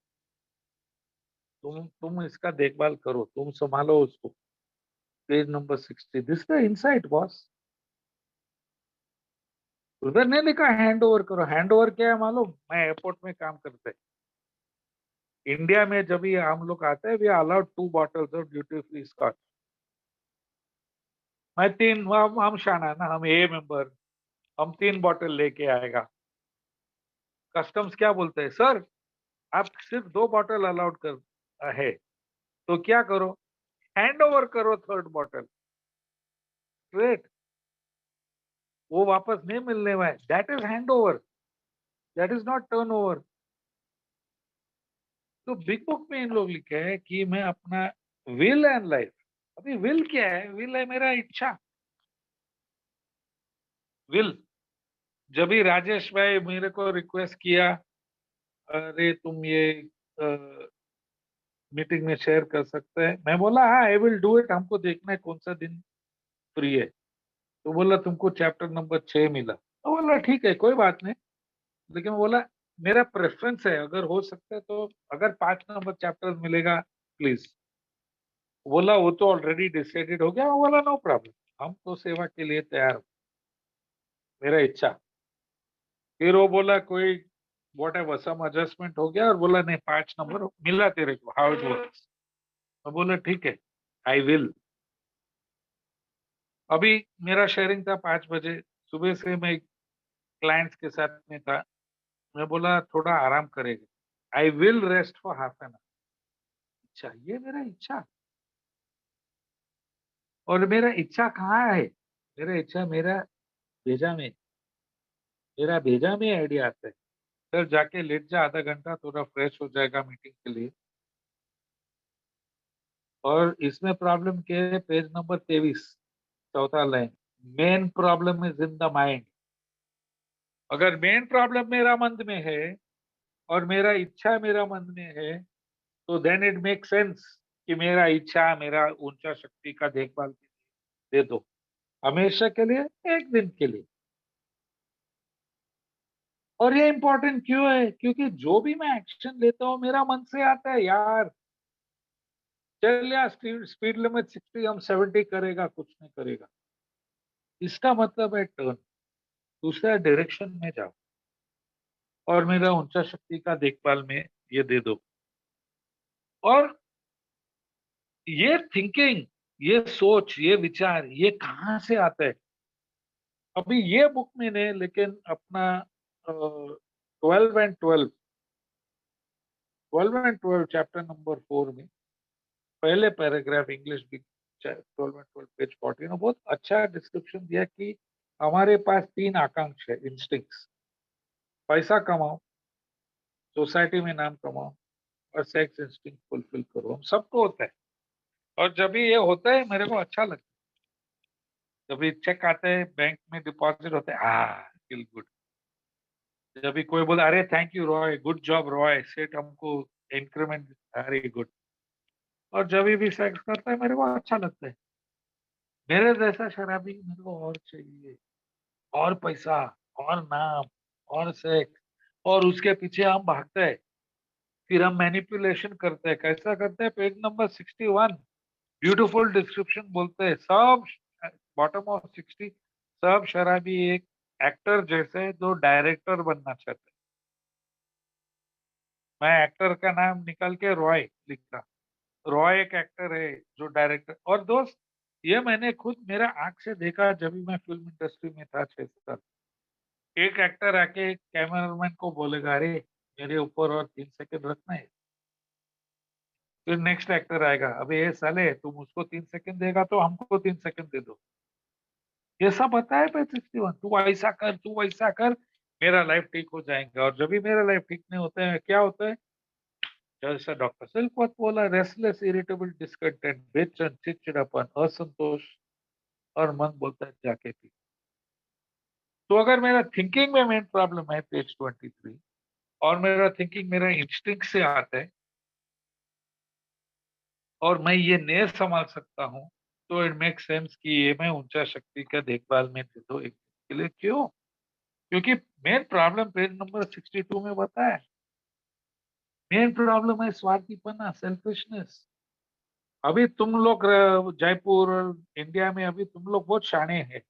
तुम इसका देखभाल करो, तुम संभालो उसको। Page number 60, this the insight boss. उधर नहीं लिखा हैंड ओवर करो। हैंड ओवर क्या है मालूम? मैं एयरपोर्ट में काम करते, इंडिया में जब ये हम लोग आते हैं, we are allowed 2 bottles of duty free scotch. मैं 3 हम शाना ना, हम ए मेंबर, हम 3 बॉटल लेके आएगा। कस्टम्स क्या बोलते हैं, सर आप सिर्फ 2 बॉटल अलाउड कर है, तो क्या करो, हैंड ओवर करो 3rd बॉटल स्ट्रेट, वो वापस नहीं मिलने वाला, that is hand over, that is not turn over. तो बिग बुक में इन लोग लिखे है कि मैं अपना विल एंड लाइफ, अभी विल क्या है, विल है मेरा इच्छा, विल। जब भी राजेश भाई मेरे को रिक्वेस्ट किया, अरे तुम ये मीटिंग में शेयर कर सकते हैं, मैं बोला हाँ आई विल डू इट, हमको देखना है कौन सा दिन फ्री है। तो बोला तुमको चैप्टर नंबर 6 मिला, तो बोला ठीक है कोई बात नहीं, लेकिन बोला मेरा प्रेफरेंस है, अगर हो सकता है तो अगर 5 नंबर चैप्टर मिलेगा प्लीज। बोला वो तो ऑलरेडी डिसाइडेड हो गया, मैं बोला नो प्रॉब्लम, हम तो सेवा के लिए तैयार हो, मेरा इच्छा। फिर वो बोला कोई व्हाट एवर सम एडजस्टमेंट हो गया और बोला नहीं 5 नंबर मिला तेरे को, हाउ इट वर्क्स। मैं बोला ठीक है, आई विल। अभी मेरा शेयरिंग था 5 बजे, सुबह से मैं क्लाइंट्स के साथ में था, मैं बोला थोड़ा आराम करेगा, I will rest for half an hour. इच्छा, ये मेरा इच्छा, और मेरा इच्छा कहाँ है, मेरा इच्छा मेरा भेजा में, मेरा भेजा में आइडिया आता है। सर जाके लेट जा आधा घंटा, थोड़ा फ्रेश हो जाएगा मीटिंग के लिए। और इसमें प्रॉब्लम क्या है, पेज नंबर 23, चौथा line, main problem is in the mind. अगर मेन प्रॉब्लम मेरा मन में है और मेरा इच्छा मेरा मन में है, तो देन इट मेक सेंस कि मेरा इच्छा मेरा ऊंचा शक्ति का देखभाल दे दो, हमेशा के लिए, एक दिन के लिए। और ये इंपॉर्टेंट क्यों है, क्योंकि जो भी मैं एक्शन लेता हूँ मेरा मन से आता है यार, चल यार स्पीड लिमिट 60, हम 70 करेगा, कुछ नहीं करेगा, इसका मतलब है टर्न, दूसरा डायरेक्शन में जाओ और मेरा ऊंचा शक्ति का देखभाल में ये दे दो। और ये थिंकिंग, ये सोच, ये विचार, ये कहाँ से आता है। अभी ये बुक मैंने लेकिन अपना 12 एंड 12 चैप्टर नंबर 4 में पहले पैराग्राफ इंग्लिश भी 12 एंड 12 पेज 14 बहुत अच्छा डिस्क्रिप्शन दिया कि हमारे पास 3 आकांक्षा है, इंस्टिंक्ट्स, पैसा कमाओ, सोसाइटी में नाम कमाओ, और सेक्स इंस्टिंक्ट फुलफिल करो, हम सबको होता है। और जब भी ये होता है मेरे को अच्छा लगता है, जब भी चेक आते हैं बैंक में डिपॉजिट होते हैं, फील गुड। जब भी कोई बोला अरे thank you Roy, good job Roy, सेठ हमको इंक्रीमेंट, अरे गुड। और जब भी सेक्स करता है मेरे को अच्छा लगता है, मेरे जैसा शराबी मेरे को और चाहिए, और पैसा, और नाम, और सेक्स, और उसके पीछे हम भागते हैं। फिर हम मैनिपुलेशन करते हैं, कैसा करते हैं, पेज नंबर 61 ब्यूटीफुल डिस्क्रिप्शन बोलते हैं, सब बॉटम ऑफ 60, सब शराबी एक एक्टर जैसे जो डायरेक्टर बनना चाहते हैं। मैं एक्टर का नाम निकल के रॉय लिखा, रॉय एक एक्टर है जो डायरेक्टर। और दोस्त ये मैंने खुद मेरा आंख से देखा, जब भी मैं फिल्म इंडस्ट्री में था 6 साल, एक एक्टर आके कैमरामैन को बोलेगा अरे मेरे ऊपर और 3 सेकंड रखना है, फिर नेक्स्ट एक्टर आएगा, अबे ये साले तुम उसको 3 सेकंड देगा तो हमको 3 सेकंड दे दो, ये सब बताया पे 61, तू ऐसा कर, तू वैसा कर, मेरा लाइफ ठीक हो जाएगा। और जब भी मेरा लाइफ ठीक नहीं होता है, क्या होता है, जैसा डॉक्टर सिल्कवत बोला, रेस्टलेस, इरिटेबल, डिस्कंटेंट, बेचैन, चिड़चिड़ापन, असंतोष, और मन बोलता है जाके पी। तो अगर मेरा थिंकिंग में मेन प्रॉब्लम है, पेज 23, और मेरा थिंकिंग मेरा इंस्टिंक्ट से आता है, और मैं ये नहीं संभाल सकता हूँ, तो इट मेक सेंस कि ये मैं ऊंचा शक्ति का देखभाल में दे दो एक दिन के लिए। क्यों, क्योंकि मेन प्रॉब्लम पेज नंबर 62 में बताया, मेन प्रॉब्लम है स्वार्थीपना, सेल्फिशनेस। अभी तुम लोग जयपुर और इंडिया में अभी तुम लोग बहुत शाणे हैं,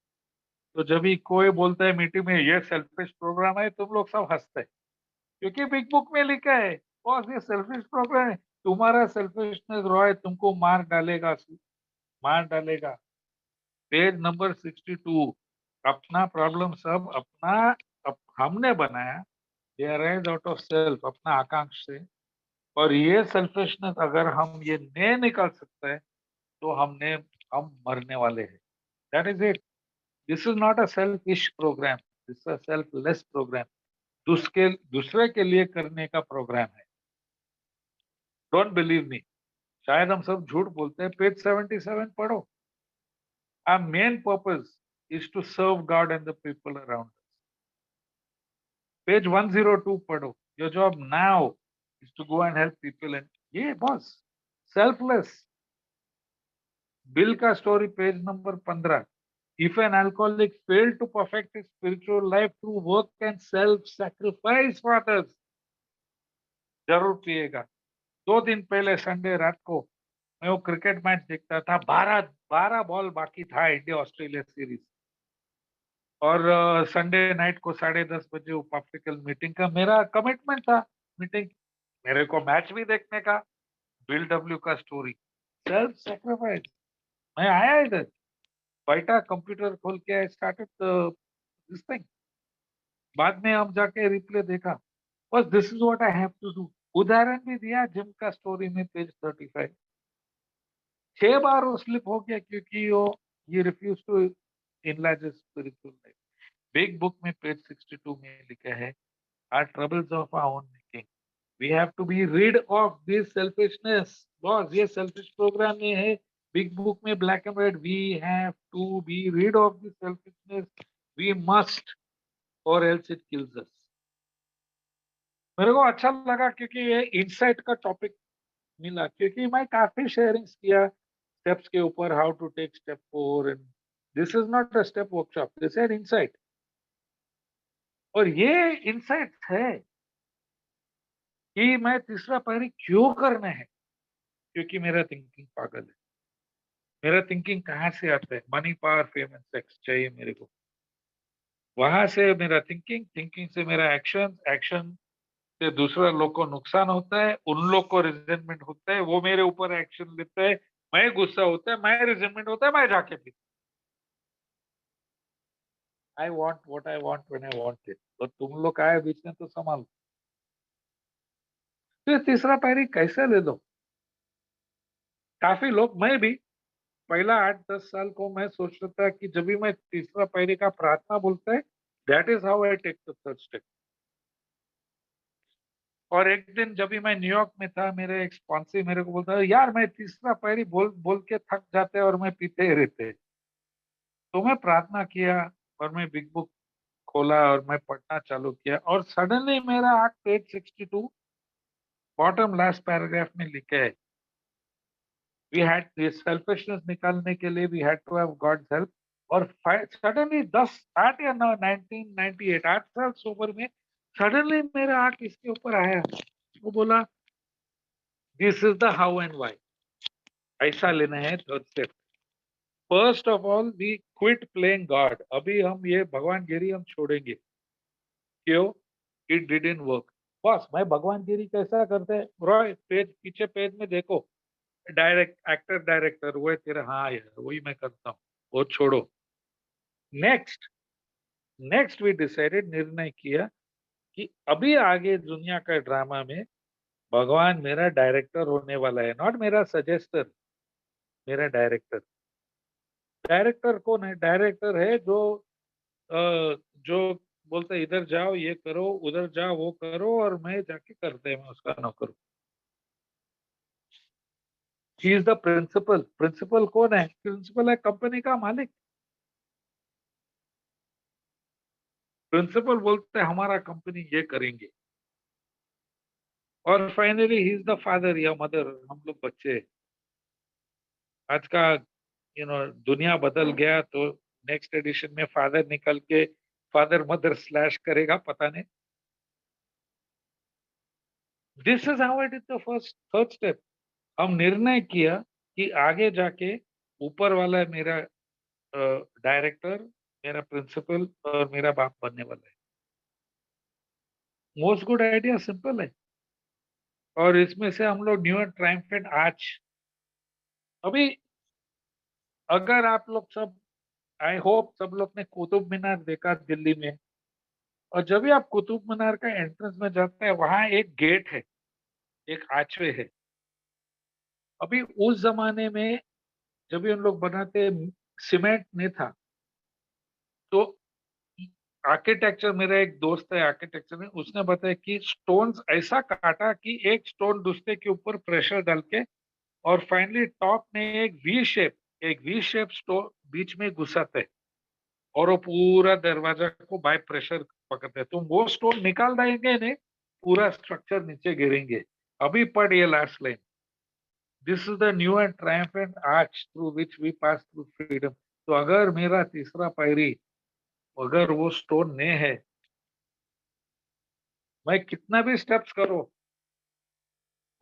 तो जब भी कोई बोलता है मीटिंग में ये सेल्फिश प्रोग्राम है, तुम लोग सब हंसते हैं, क्योंकि बिग बुक में लिखा है बॉस ये सेल्फिश प्रोग्राम है, तुम्हारा सेल्फिशनेस रॉय तुमको मार डालेगा, मार डालेगा। पेज नंबर 62, अपना प्रॉब्लम सब हमने बनाया, दे अराइज आउट ऑफ सेल्फ, अपना आकांक्ष से। और ये सेल्फिशनेस अगर हम ये नहीं निकाल सकते हैं तो हम मरने वाले हैं। That is it. This is not a selfish program, this a selfless program. दूसरे के लिए करने का प्रोग्राम है। डोंट बिलीव मी, शायद हम सब झूठ बोलते हैं। पेज 77 पढ़ो। Our main purpose is to serve God and the people around us. Page 102 पढ़ो। Your job now is to go and help people and ये बॉस selfless। बिल का story page number 15। If an alcoholic failed to perfect his spiritual life through work and self-sacrifice for others, जरूर पिएगा। 2 दिन पहले Sunday रात को मैं वो क्रिकेट मैच देखता था। 12 बॉल बाकी था इंडिया ऑस्ट्रेलिया सीरीज। और संडे नाइट को 10:30 बजे वो पॉलिटिकल मीटिंग का मेरा कमिटमेंट था। मीटिंग, मेरे को मैच भी देखने का, बिल डब्ल्यू का स्टोरी, सेल्फ सेक्रीफाइस। मैं आया इधर, बैठा, कंप्यूटर खोल के आई स्टार्टेड दिस थिंग। बाद में हम जाके रिप्ले देखा, बस this is what I have to do. उदाहरण भी दिया जिम का स्टोरी में पेज 35। 6 बार वो स्लिप हो गया क्योंकि वो ये refuse to enlarge spiritual life. Big book में पेज 62 में लिखा है, our troubles of our own making. We have to be rid of this selfishness. Boss, ये selfish program में है, big book में black and white. We have to be rid of this selfishness. We must, or else it kills us. मेरे को अच्छा लगा क्योंकि ये इंसाइट का टॉपिक मिला, क्योंकि मैं काफी शेयरिंग्स किया स्टेप्स के ऊपर, how to take step 4 and this is not a step workshop, this is insight. और ये इंसाइट है कि मैं तीसरा पारी क्यों करना है, क्योंकि मेरा थिंकिंग पागल है। मेरा थिंकिंग कहाँ से आता है? Money, power, fame and sex चाहिए मेरे को। वहां से मेरा थिंकिंग, थिंकिंग से मेरा एक्शन, एक्शन से दूसरा लोग को नुकसान होता है, उन लोग को रिजेंटमेंट होता है, वो मेरे ऊपर एक्शन लेता है, मैं गुस्सा होता है, मैं रिजेंटमेंट होता है, मैं जाके पीता। I want what I want when I want it. और तुम लोग आए बीच में तो संभालो। तो ये तीसरा पारी कैसे ले लो? काफी लोग, मैं भी पहला 8-10 साल को मैं सोच रहा था कि जब भी मैं तीसरा पायरी का प्रार्थना बोलता है, that is how I take the third step. और एक दिन जब भी मैं न्यूयॉर्क में था, मेरे एक स्पॉन्सर मेरे को बोलता है, यार मैं तीसरा पायरी बोल बोल के थक जाते और मैं पीते ही रहते। तो मैं प्रार्थना किया और मैं बिग बुक खोला और मैं पढ़ना चालू किया, और सडनली मेरा आंख पेज 62 बॉटम लास्ट पैराग्राफ में लिखा है, वी हैड दिस सेल्फिशनेस निकालने के लिए we had to have God's help. और सडनली 8 या 1998, 8 साल सोबर में सडनली मेरा आंख इसके ऊपर आया। वो बोला, this is the how and why. ऐसा लेना है third step. First of all we quit playing God. अभी हम ये भगवान गिरी हम छोड़ेंगे। क्यों? It didn't work. बॉस, मैं भगवान गिरी कैसा करते हैं? रॉय, पेज पीछे पेज में देखो, डायरेक्ट एक्टर डायरेक्टर वो है तेरा। हाँ यार, वही मैं करता हूँ, वो छोड़ो। नेक्स्ट नेक्स्ट वी डिसाइडेड, निर्णय किया कि अभी आगे दुनिया का ड्रामा में भगवान मेरा डायरेक्टर होने वाला है, नॉट मेरा सजेस्टर, मेरा डायरेक्टर। डायरेक्टर कौन है? डायरेक्टर है जो जो बोलते हैं, इधर जाओ ये करो, उधर जाओ वो करो, और मैं जाके करते मैं उसका नौकर हूं। He is the principal. Principal कौन है? प्रिंसिपल है कंपनी का मालिक। प्रिंसिपल बोलते हैं हमारा कंपनी ये करेंगे, और finally he is the father या मदर, हम लोग बच्चे। आज का दुनिया बदल गया, तो नेक्स्ट एडिशन में फादर निकल के फादर मदर स्लैश करेगा, पता नहीं। This is how it is the first third step. हम निर्णय किया कि आगे जाके ऊपर वाला मेरा डायरेक्टर, मेरा प्रिंसिपल और मेरा बाप बनने वाला है। मोस्ट गुड आइडिया, सिंपल है। और इसमें से हम लोग न्यू ट्रायम्फेंट आज, अभी अगर आप लोग सब आई होप सब लोग ने कुतुब मीनार देखा दिल्ली में, और जब भी आप कुतुब मीनार का एंट्रेंस में जाते हैं वहां एक गेट है, एक आर्चवे है। अभी उस जमाने में जब भी उन लोग बनाते, सीमेंट नहीं था, तो आर्किटेक्चर, मेरा एक दोस्त है आर्किटेक्चर में, उसने बताया कि स्टोन्स ऐसा काटा कि एक स्टोन दूसरे के ऊपर प्रेशर डाल के, और फाइनली टॉप में एक वी शेप स्टोन बीच में घुसाते, और वो पूरा दरवाजा को बाय प्रेशर पकड़ते। तुम वो स्टोन निकाल देंगे ने, पूरा स्ट्रक्चर नीचे गिरेंगे। अभी पढ़ ये last line, this is the new and triumphant arch through which we pass through freedom. तो अगर मेरा तीसरा पायरी, अगर वो स्टोन नहीं है, मैं कितना भी स्टेप्स करो,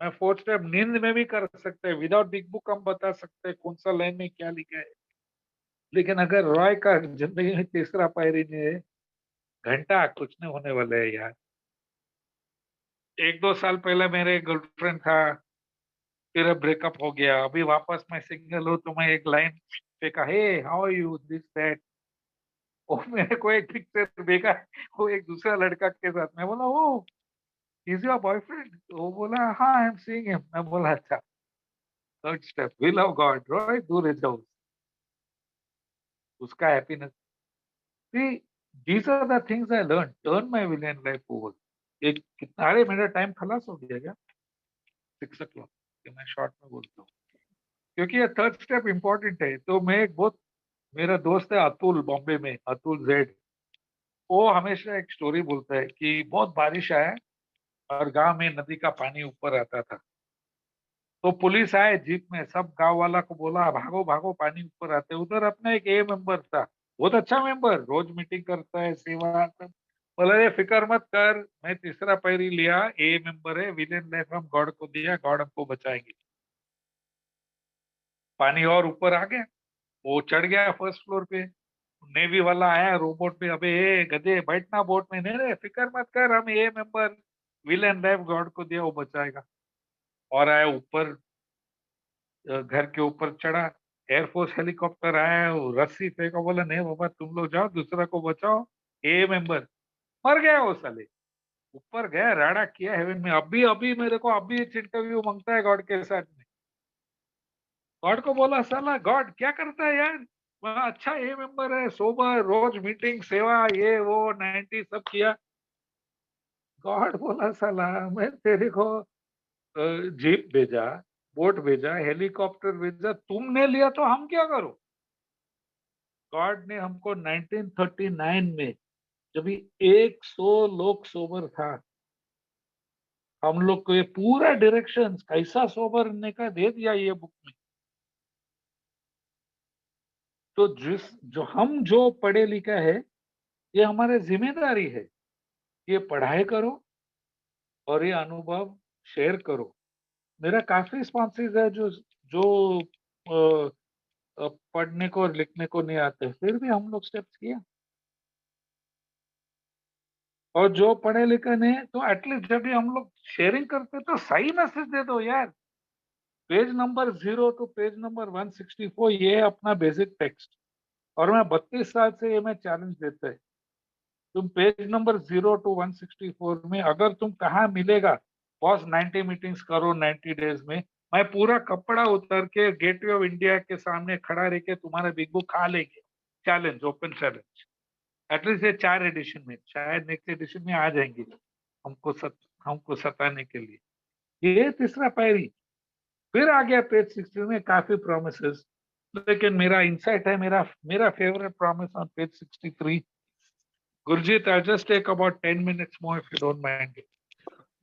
मैं फोर्थ स्टेप नींद में भी कर सकते हैं, विदाउट बिग बुक हम बता सकते हैं कौन सा लाइन में क्या लिखा है। लेकिन अगर रॉय का जिंदगी में तीसरा पायरी नहीं है, घंटा कुछ नहीं होने वाला है यार। 1-2 साल पहले मेरे गर्लफ्रेंड था, फिर अब ब्रेकअप हो गया, अभी वापस मैं सिंगल हूँ, तो मैं एक लाइन फेंका, hey how are you this that, वो मेरे को एक पिक्चर भेजा, वो एक दूसरा लड़का के साथ। मैं बोला, ओ इज योर बॉयफ्रेंड? वो बोला, हाँ आई एम सीइंग हिम। मैं बोला, अच्छा। Third step, we love God, Roy do result, उसका happiness. See, these are the things I learned. Turn my villain life over. एक कितना, अरे मेरा टाइम खलास हो गया क्या? 6 o'clock, कि मैं शॉर्ट में बोलता हूँ, क्योंकि ये थर्ड स्टेप इम्पोर्टेंट है। तो मैं एक बहुत, मेरा दोस्त है अतुल, बॉम्बे में, अतुल जेड, वो हमेशा एक स्टोरी बोलता है कि बहुत बारिश आया और गांव में नदी का पानी ऊपर आता था। तो पुलिस आए जीप में, सब गांव वाला को बोला, भागो भागो पानी ऊपर आते। उधर अपना एक ए मेंबर था, बहुत अच्छा मेंबर, रोज मीटिंग करता है, सेवा सब। बोला, ये फिक्र मत कर, मैं तीसरा पैरी लिया, ए मेंबर है, विलेन लाइफ हम गॉड को दिया, गॉड हमको बचाएंगे। पानी और ऊपर आ गया, वो चढ़ गया फर्स्ट फ्लोर पे। नेवी वाला आया रोबोट पे, अबे ए गधे बैठना बोट में, नहीं रे फिक्र मत कर, हम ए मेंबर, विलेन लाइफ गॉड को दिया, वो बचाएगा। और आया ऊपर, घर के ऊपर चढ़ा, एयरफोर्स हेलीकॉप्टर आया, वो रस्सी फेंका, बोला नहीं बाबा तुम लोग जाओ, दूसरा को बचाओ, ए मेंबर। मर गया वो साले। ऊपर गया, राडा किया हेवन में। अभी अभी मेरे को अभी इंटरव्यू मांगता है गॉड के साथ में। गॉड को बोला, साला गॉड क्या करता है यार, वहाँ अच्छा ए मेंबर है, सोबर, रोज मीटिंग, सेवा, ये वो 90 सब किया। गॉड बोला, साला मैं तेरे को जीप भेजा, बोट भेजा, हेलीकॉप्टर भेजा, तुमने लिया तो हम क्या करो। गॉड ने हमको 1939 में, जब 100 लोग सोबर था, हम लोग को ये पूरा डायरेक्शन कैसा सोबर रहने का दे दिया ये बुक में। तो जो पढ़े लिखा है, ये हमारे जिम्मेदारी है, ये पढ़ाई करो और ये अनुभव शेयर करो। मेरा काफी स्पॉन्सर्स है जो जो पढ़ने को और लिखने को नहीं आते, फिर भी हम लोग स्टेप्स किया। और जो पढ़े लिखे नहीं, तो एटलीस्ट जब भी हम लोग शेयरिंग करते तो सही मैसेज दे दो यार। Page number 0 to page number 164, ये है अपना बेसिक टेक्स्ट। और मैं 32 साल से ये मैं चैलेंज देता है, तुम पेज नंबर 0 टू 164 में अगर तुम कहाँ मिलेगा, बॉस 90 मीटिंग्स करो 90 डेज में, मैं पूरा कपड़ा उतर के गेटवे ऑफ इंडिया के सामने खड़ा रह के तुम्हारा बिग बुक खा लेंगे। Challenge, open challenge. एटलीस्ट ये 4 एडिशन में, शायद नेक्स्ट एडिशन में आ जाएंगे हमको हमको सताने के लिए। ये तीसरा पायरी। फिर आ गया पेज 60 में काफी प्रोमिसेस, लेकिन मेरा इंसाइट है, मेरा favourite promise on page 63। Gurjit, I'll just take about 10 minutes more if you don't mind.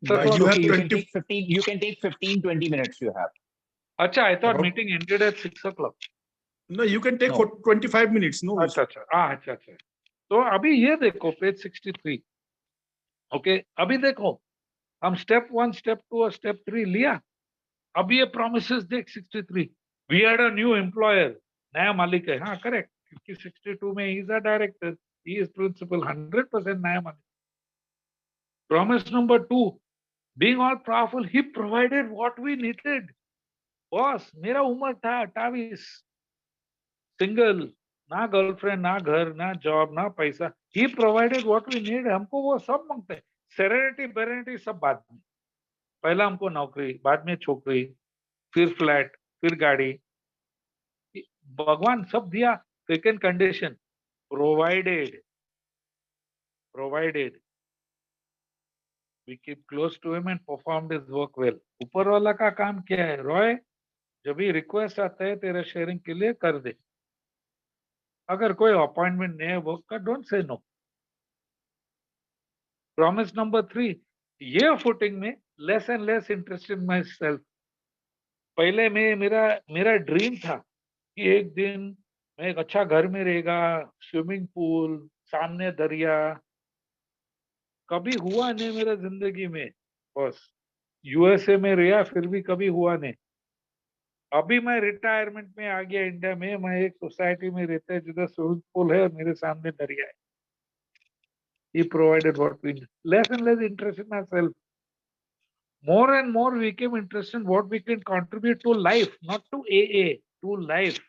No, Sir, it's You have okay. You can 20. take 15. You can take 15, 20 minutes. You have. अच्छा, I thought About- meeting ended at 6 o'clock. No, you can take No. for 25 minutes. No. अच्छा अच्छा, अच्छा अच्छा। तो अभी ये देखो page 63। Okay, अभी देखो, हम स्टेप 1, स्टेप 2 और स्टेप 3 लिया। अभी ये प्रोमिसेस देख 63। We had a new employer, नया मालिक है, हाँ करेक्ट, क्योंकि 62 में he is a director, he is principal, 100% नया मालिक। Promise number 2, being all powerful he provided what we needed. Boss, मेरा उम्र था 28, सिंगल, ना गर्लफ्रेंड, ना घर, ना जॉब, ना पैसा। ही प्रोवाइडेड व्हाट वी नीड। हमको वो सब मांगते हैं। सेरेनिटी बेरेनिटी सब बाद में। पहला हमको नौकरी, बाद में छोकरी, फिर फ्लैट, फिर गाड़ी। भगवान सब दिया। Second condition, provided provided we keep close to him and perform his work well. ऊपर वाला का काम क्या है? रॉय, जब भी रिक्वेस्ट आता है तेरे शेयरिंग के लिए, कर दे। अगर कोई अपॉइंटमेंट नहीं है वर्क का, don't say no. Promise number 3, ये फुटिंग में less and less interest in my self. पहले में मेरा मेरा ड्रीम था कि एक दिन मैं एक अच्छा घर में रहेगा, स्विमिंग पूल, सामने दरिया। कभी हुआ नहीं मेरा जिंदगी में। बस यूएसए में रहा, फिर भी कभी हुआ नहीं। अभी मैं रिटायरमेंट में आ गया इंडिया में। मैं एक सोसाइटी में रहता है जिधर स्विमिंग पूल है और मेरे सामने दरिया है। He provided what we need. Less and less interest in ourselves. More and more we became interested in what we can contribute to life, not to AA, to life.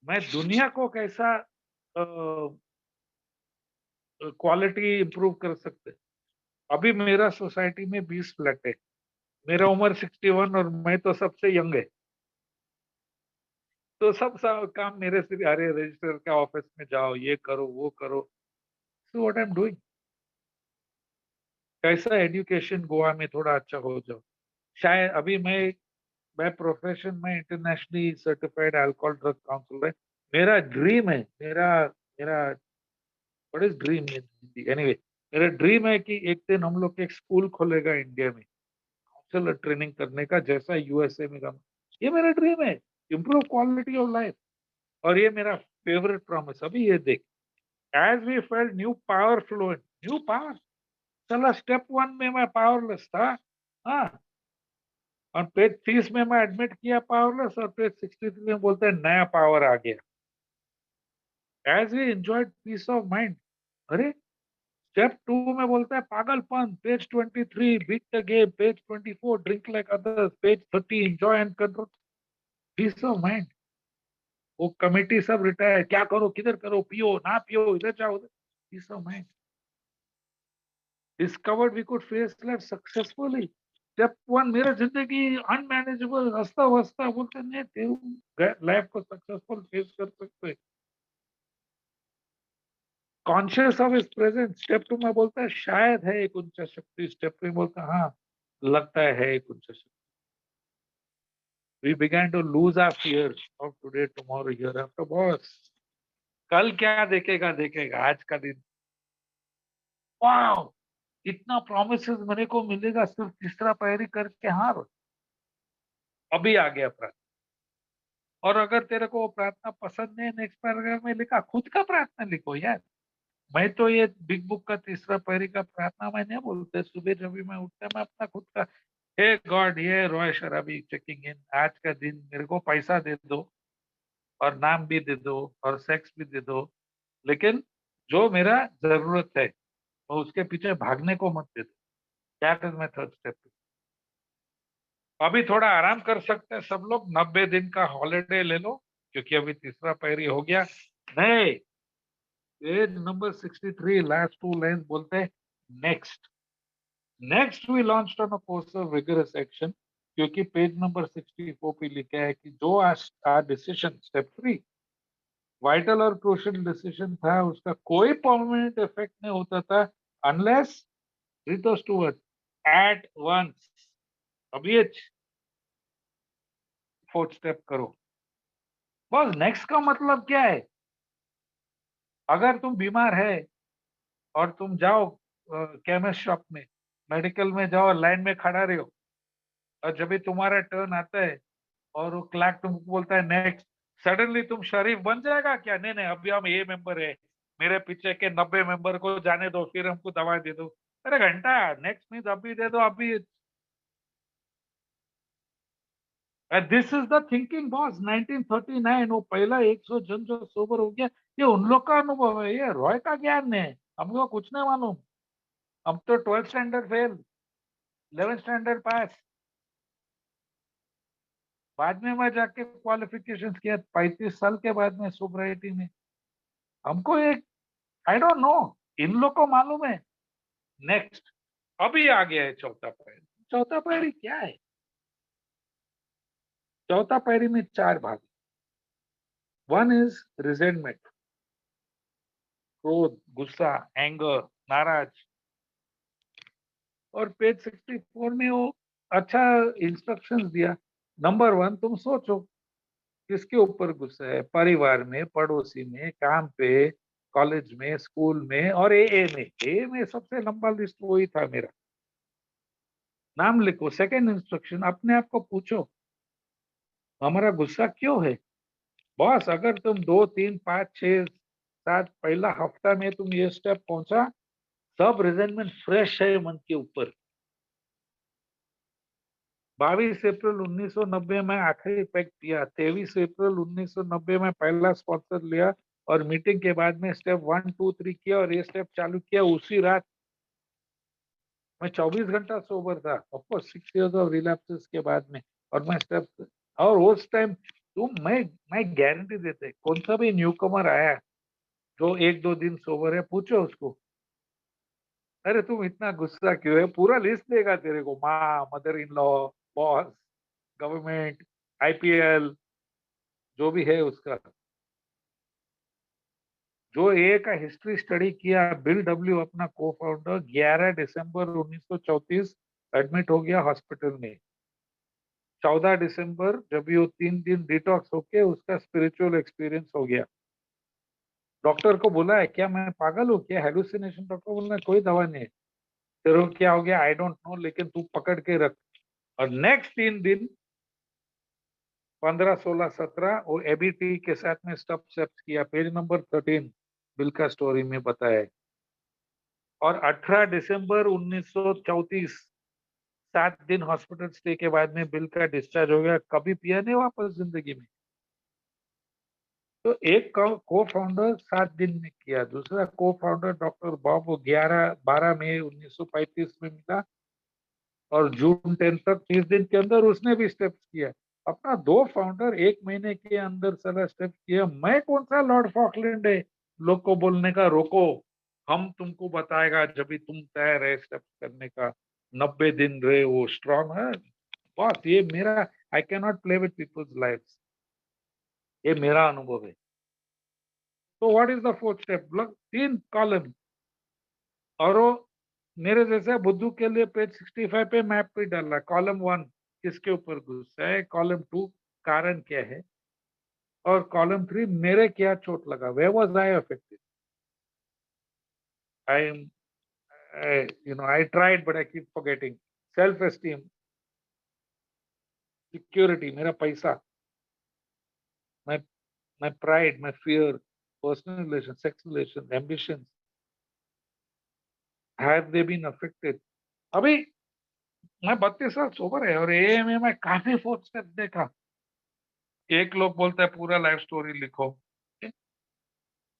मैं दुनिया को कैसा क्वालिटी इंप्रूव कर सकते। अभी मेरा society में 20 flat है। मेरा उम्र 61 और मैं तो सबसे यंग है। तो सब काम मेरे से, अरे रजिस्टर के ऑफिस में जाओ, ये करो, वो करो। So what I am doing, कैसा एजुकेशन गोवा में थोड़ा अच्छा हो जाओ। शायद अभी मैं प्रोफेशन में internationally certified alcohol drug counsellor है। मेरा ड्रीम है, मेरा मेरा what is dream in Hindi, anyway, मेरा ड्रीम है कि एक दिन हम लोग एक स्कूल खोलेगा इंडिया में काउंसलर ट्रेनिंग करने का, जैसा यूएसए में काम। ये मेरा ड्रीम है, इम्प्रूव क्वालिटी ऑफ लाइफ। और ये मेरा फेवरेट प्रॉमिस। अभी ये देख, as we felt new power fluent, new power. चला स्टेप 1 में मैं पावरलेस था। हाँ, और पेज 30 में मैं एडमिट किया पावरलेस, और पेज 63 में बोलते हैं नया पावर आ गया। As we enjoyed peace of mind. अरे स्टेप 2 में बोलता है पागलपन, page 23 beat the game, page 24 drink like others, page 30 enjoy and control, peace of mind. वो कमेटी सब रिटायर, क्या करो, किधर करो, पियो ना पियो, इधर जाओ उधर, peace of mind. Discovered we could face life successfully. Step 1, मेरा जिंदगी अनमैनेजेबल, हंसता वस्ता, बोलते नहीं तेरे लाइफ को सक्सेसफुल फेस कर सकते। Conscious of is present. Step 2 में बोलता है शायद है एक उच्च शक्ति। स्टेप 3 बोलता है हाँ लगता है एक उच्च शक्ति। We began to lose our fear of today, tomorrow, hereafter. Boss कल क्या देखेगा, देखेगा आज का दिन। वाओ, इतना प्रोमिसेस मेरे को मिलेगा सिर्फ तीसरा पैरी करके। हाँ, अभी आ गया प्रार्थना। और अगर तेरे को वो प्रार्थना पसंद नहीं, नेक्स्ट पैराग्राफ में लिखा, खुद का प्रार्थना लिखो यार। मैं तो ये बिग बुक का तीसरा पैरी का प्रार्थना मैं नहीं बोलते। सुबह जब भी मैं उठता मैं अपना खुद का, हे गॉड, ये रॉय शराबी चेकिंग इन, आज का दिन मेरे को पैसा दे दो और नाम भी दे दो और सेक्स भी दे दो, लेकिन जो मेरा जरूरत है तो उसके पीछे भागने को मत दे दो। That is my third step. अभी थोड़ा आराम कर सकते हैं सब लोग, 90 दिन का हॉलिडे ले लो, क्योंकि अभी तीसरा पैरी हो गया। नहीं, पेज नंबर 63 लास्ट 2 लाइन बोलते हैं next. Next we launched on a course of rigorous action, क्योंकि पेज नंबर 64 पे लिखा है कि जो आज डिसीजन स्टेप 3 वाइटल और क्रूशियल डिसीजन था, उसका कोई परमानेंट इफेक्ट नहीं होता था अनलेस रिटोस टूवर्ड एट वंस। अभी फोर्थ स्टेप करो। बस नेक्स्ट का मतलब क्या है? अगर तुम बीमार है और तुम जाओ केमिस्ट शॉप में, मेडिकल में जाओ, लाइन में खड़ा रहे हो, और जब भी तुम्हारा टर्न आता है और वो क्लर्क तुमको बोलता है नेक्स्ट, सडनली तुम शरीफ बन जाएगा क्या? नहीं नहीं, अभी हम ये मेंबर है, मेरे पीछे के 90 मेंबर को जाने दो, फिर हमको दवा दे दो। अरे घंटा, नेक्स्ट मीन्स अभी दे दो अभी। This is the thinking boss. 1939 वो पहला 100 जन जो सोबर हो गया, ये उन लोग का अनुभव है, ये रॉय का ज्ञान है। हमको कुछ नहीं मालूम। हम तो 12th standard fail, 11th standard पास। बाद में मैं जाके क्वालिफिकेशन किया 35 साल के बाद में सोब्राइटी में। हमको एक आई डोंट नो, इन लोग को मालूम है। नेक्स्ट अभी आ गया है चौथा पहरी। चौथा पहरी क्या है? चौथा पहरी में 4 भाग। वन इज रिजेंटमेंट, क्रोध, गुस्सा, एंगर, नाराज। और पेज 64 में वो अच्छा इंस्ट्रक्शंस दिया। नंबर 1, तुम सोचो किसके ऊपर गुस्सा है? परिवार में, पड़ोसी में, काम पे, कॉलेज में, स्कूल में और ए में सबसे लंबा लिस्ट वही था मेरा। नाम लिखो। सेकंड इंस्ट्रक्शन, अपने आप को पूछो हमारा गुस्सा क्यों है? बॉस, अगर तुम 2, 3, 5, 6, 7 पहला हफ्ता में तुम ये स्टेप पहुंचा, सब रिजेंटमेंट फ्रेश है मन के ऊपर। 22 अप्रैल 1990 में आखिरी पैक किया, 23 अप्रैल 1990 में पहला स्पॉन्सर लिया और मीटिंग के बाद में स्टेप 1, 2, 3 किया और ये स्टेप चालू किया उसी रात। मैं 24 घंटा सोबर था, ऑफकोर्स 6 इयर्स ऑफ रिलैप्सेस के बाद में। और मैं स्टेप, और उस टाइम तुम मैं गारंटी देते, कौन सा भी न्यू कमर आया जो 1-2 दिन सोबर है, पूछो उसको, अरे तुम इतना गुस्सा क्यों है? पूरा लिस्ट देगा तेरे को, माँ, mother in law, boss, government, IPL, जो भी है उसका। जो ए का हिस्ट्री स्टडी किया, बिल डब्ल्यू अपना को फाउंडर 11 दिसंबर 1934 एडमिट हो गया हॉस्पिटल में। 14 दिसंबर जब ये 3 दिन डिटॉक्स होके उसका स्पिरिचुअल एक्सपीरियंस हो गया। डॉक्टर को बोला है क्या मैं पागल हूँ क्या, हेलुसिनेशन? डॉक्टर बोला कोई दवा नहीं है, तेरे को क्या हो गया आई डोंट नो, लेकिन तू पकड़ के रख। और नेक्स्ट 3 दिन 15, 16, 17 वो एबीटी के साथ में स्टेप्स किया। पेज नंबर 13 बिल का स्टोरी में बताया है। और 18 दिसंबर 1934 7 दिन हॉस्पिटल स्टे के बाद में बिल का डिस्चार्ज हो गया। कभी पिया नहीं वापस जिंदगी में। तो एक को फाउंडर 7 दिन में किया, दूसरा को फाउंडर डॉक्टर बॉब 12 मई 1935 में मिला और जून 10 तक 30 दिन के अंदर उसने भी स्टेप्स किया। अपना 2 फाउंडर 1 महीने के अंदर सारा स्टेप किया। मैं कौन सा लॉर्ड फॉकलैंड है लोग को बोलने का रोको, हम तुमको बताएगा जब भी तुम तैयार है स्टेप्स करने का। 90 दिन रहे वो स्ट्रांग है। बस ये मेरा, I can not play with people's life, ये मेरा अनुभव है। तो what is the 4th step? 3 column. और वो मेरे जैसे बुद्धू के लिए पेज 65 पे मैप पे डाला। कॉलम 1 किसके ऊपर गुस्सा है, कॉलम 2 कारण क्या है, और कॉलम 3 मेरे क्या चोट लगा, where was I affected. I am I tried but I keep forgetting. Self esteem, security, मेरा पैसा, my my pride, my fear, personal relations, sex relations, ambitions, have they been affected? अभी मैं 32 साल सोबर है और ए में मैं काफी 4th स्टेप देखा। एक लोग बोलता है पूरा लाइफ स्टोरी लिखो,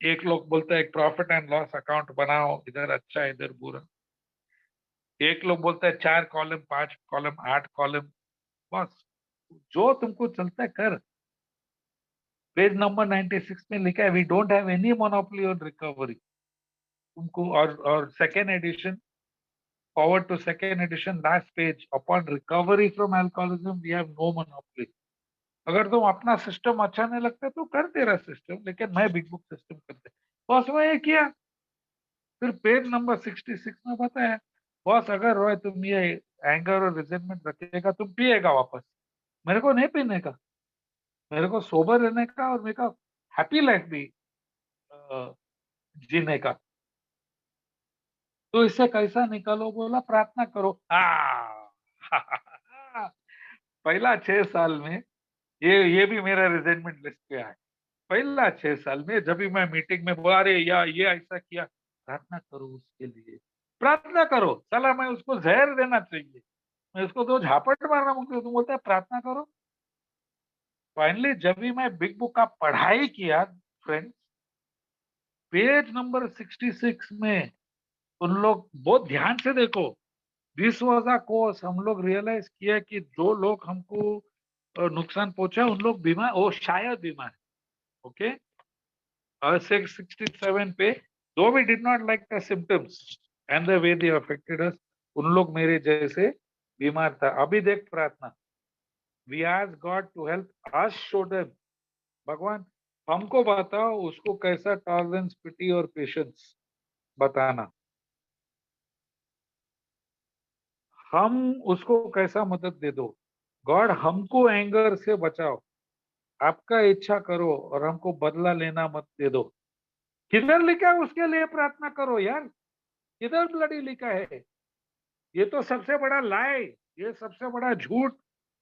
एक लोग बोलता है एक प्रॉफिट एंड लॉस अकाउंट बनाओ, इधर अच्छा इधर बुरा। एक लोग बोलता है 4 कॉलम, 5 कॉलम, 8 कॉलम। बस जो तुमको चलता है कर। पेज नंबर 96 में लिखा है we don't have any monopoly on recovery. तुमको और second edition, forward to second edition, last page, upon recovery from alcoholism we have no monopoly। अगर तुम अपना सिस्टम अच्छा नहीं लगता तो कर तेरा सिस्टम, लेकिन मैं बिग बुक सिस्टम करते। बॉस मैं ये किया। फिर पेज नंबर 66 में बताया, बॉस अगर रोय तुम ये एंगर और रिजेंटमेंट रखेगा तुम पिएगा वापस। मेरे को नहीं पीने का, मेरे को सोबर रहने का और मेरे का हैप्पी लाइफ भी जीने का। तो इससे कैसा निकालो? बोला प्रार्थना करो। पहला 6 साल में ये भी मेरा रिजेंटमेंट लिस्ट पे है। पहला 6 साल में जब भी मैं मीटिंग में बोला अरे या ये ऐसा किया, प्रार्थना करो उसके लिए, प्रार्थना करो। साला मैं उसको जहर देना चाहिए, मैं उसको तो झापट मारना मुझे, तुम बोलते हैं प्रार्थना करो। फाइनली जब भी मैं बिग बुक का पढ़ाई किया फ्रेंड्स, पेज नंबर 66 में उन लोग बहुत ध्यान से देखो, दिस वाज अ कोर्स। हम लोग रियलाइज किया कि जो लोग हमको और नुकसान पहुंचा, उन लोग बीमार, वो शायद बीमार है, ओके। और 67 पे, though we did not like the symptoms and the way they affected us, उन लोग मेरे जैसे बीमार था। अभी देख प्रार्थना, we ask God to help us, show them, भगवान हमको बताओ उसको कैसा टॉलरेंस, पिटी और पेशेंस बताना, हम उसको कैसा मदद दे दो। गॉड हमको एंगर से बचाओ, आपका इच्छा करो और हमको बदला लेना मत दे दो। किधर लिखा है उसके लिए प्रार्थना करो यार, किधर ब्लडी लिखा है? ये तो सबसे बड़ा लाई, ये सबसे बड़ा झूठ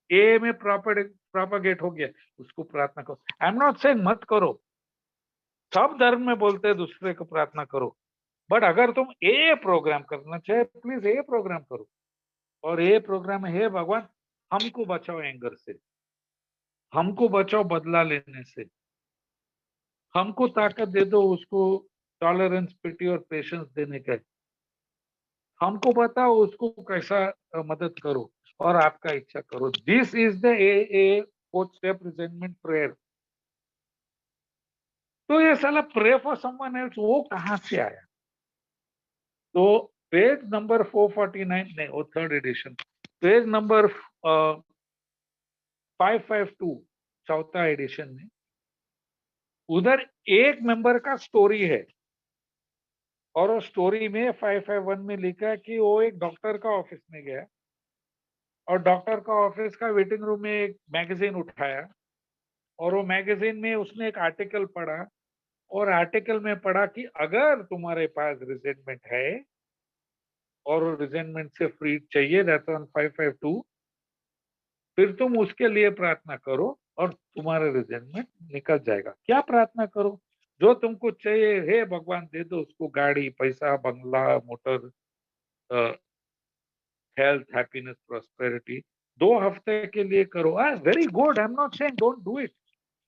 ए में प्रोपागेट हो गया। उसको प्रार्थना करो, आई एम नॉट सेइंग मत करो, सब धर्म में बोलते हैं दूसरे को प्रार्थना करो, बट अगर तुम ए प्रोग्राम करना चाहे प्लीज ए प्रोग्राम करो। और ए प्रोग्राम है, भगवान हमको बचाओ एंगर से, हमको बचाओ बदला लेने से, हमको ताकत दे दो उसको टॉलरेंस, पिटी और पेशेंस देने का, हमको बताओ उसको कैसा मदद करो और आपका इच्छा करो। This is the A fourth step, resentment prayer. तो ये साला प्रे फॉर समवन एल्स वो कहां से आया? तो पेज नंबर 449 नहीं, वो थर्ड एडिशन, पेज नंबर 552 चौथा एडिशन में, उधर एक मेंबर का स्टोरी है और वो स्टोरी में 551 में लिखा है कि वो एक डॉक्टर का ऑफिस में गया और डॉक्टर का ऑफिस का वेटिंग रूम में एक मैगजीन उठाया और वो मैगजीन में उसने एक आर्टिकल पढ़ा और आर्टिकल में पढ़ा कि अगर तुम्हारे पास रिजेंटमेंट है और रिजेंटमेंट से फ्री चाहिए, दैट्स ऑन 552, फिर तुम उसके लिए प्रार्थना करो और तुम्हारा रिजेंटमेंट निकल जाएगा। क्या प्रार्थना करो? जो तुमको चाहिए, हे भगवान दे दो उसको गाड़ी, पैसा, बंगला, मोटर, हेल्थ, हैप्पीनेस, प्रॉस्पेरिटी। 2 हफ्ते के लिए करो, very good, I am not saying don't do it,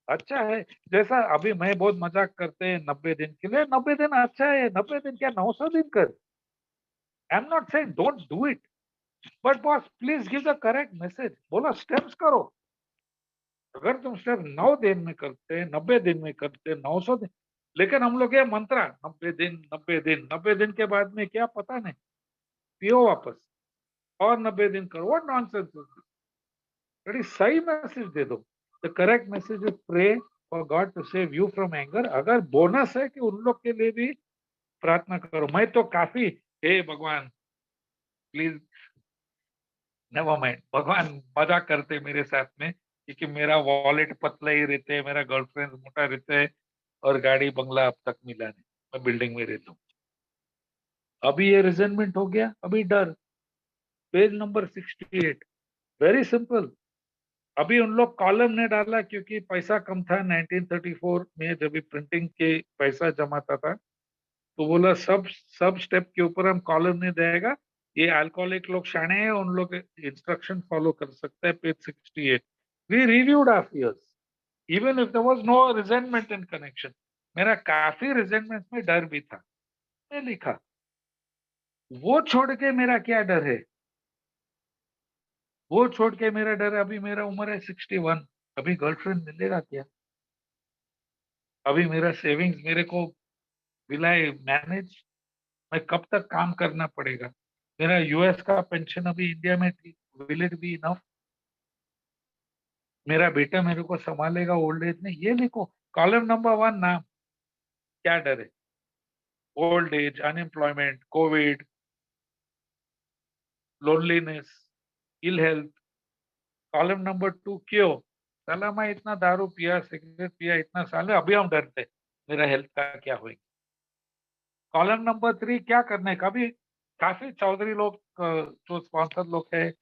अच्छा है। जैसा अभी मैं बहुत मजाक करते हैं 90 दिन के लिए, 90 दिन अच्छा है, 90 दिन क्या 900 दिन कर, I am not saying don't do it, but boss please give the correct message, बोला स्टेप्स करो। अगर तुम स्टेप 9 दिन में करते, 90 दिन में करते, 900 दिन, लेकिन हम लोग ये मंत्रा 90 दिन 90 दिन 90 दिन के बाद में क्या पता नहीं, पियो वापस और 90 दिन करो, व्हाट नॉनसेंस। बड़ी सही मैसेज दे दो। The correct message is pray for God to save you from anger. अगर बोनस है कि उन लोग के लिए भी प्रार्थना करो। मैं तो काफी, हे भगवान प्लीज, नेवर माइंड, भगवान मजा करते मेरे साथ में, क्योंकि मेरा वॉलेट पतला ही रहते है, मेरा गर्लफ्रेंड मोटा रहता है और गाड़ी बंगला अब तक मिला नहीं, मैं बिल्डिंग में रहता हूँ। अभी ये रिजेंटमेंट हो गया, अभी डर। Page number 68, very simple. अभी उन लोग कॉलम ने डाला क्योंकि पैसा कम था 1934 में, जब भी प्रिंटिंग के पैसा जमाता था, तो बोला सब सब स्टेप के ऊपर हम कॉलम नहीं देगा। ये अल्कोहलिक लोग शाणे हैं, उन लोग इंस्ट्रक्शन फॉलो कर सकते हैं। Page 68, we reviewed our fears even if there was no resentment in connection. मेरा काफी रिजेंटमेंट में डर भी था, मैं लिखा। वो छोड़ के मेरा क्या डर है, वो छोड़ के मेरा डर है, अभी मेरा उम्र है 61, अभी गर्लफ्रेंड मिलेगा क्या? अभी मेरा सेविंग्स मेरे को विल आई मैनेज? मैं कब तक काम करना पड़ेगा? मेरा यूएस का पेंशन अभी इंडिया में थी, विल इट बी इनफ? मेरा बेटा मेरे को संभालेगा ओल्ड एज में? ये लिखो कॉलम नंबर 1 नाम, क्या डर है? Old age, unemployment, covid, loneliness, ill health. Column number 2 क्यों? साला मैं इतना दारू पिया, सिगरेट पिया इतना साल, अभी हम डरते मेरा हेल्थ का क्या होगा। कॉलम नंबर 3 क्या करने का? भी काफी चौधरी लोग जो स्पॉन्सर लोग है,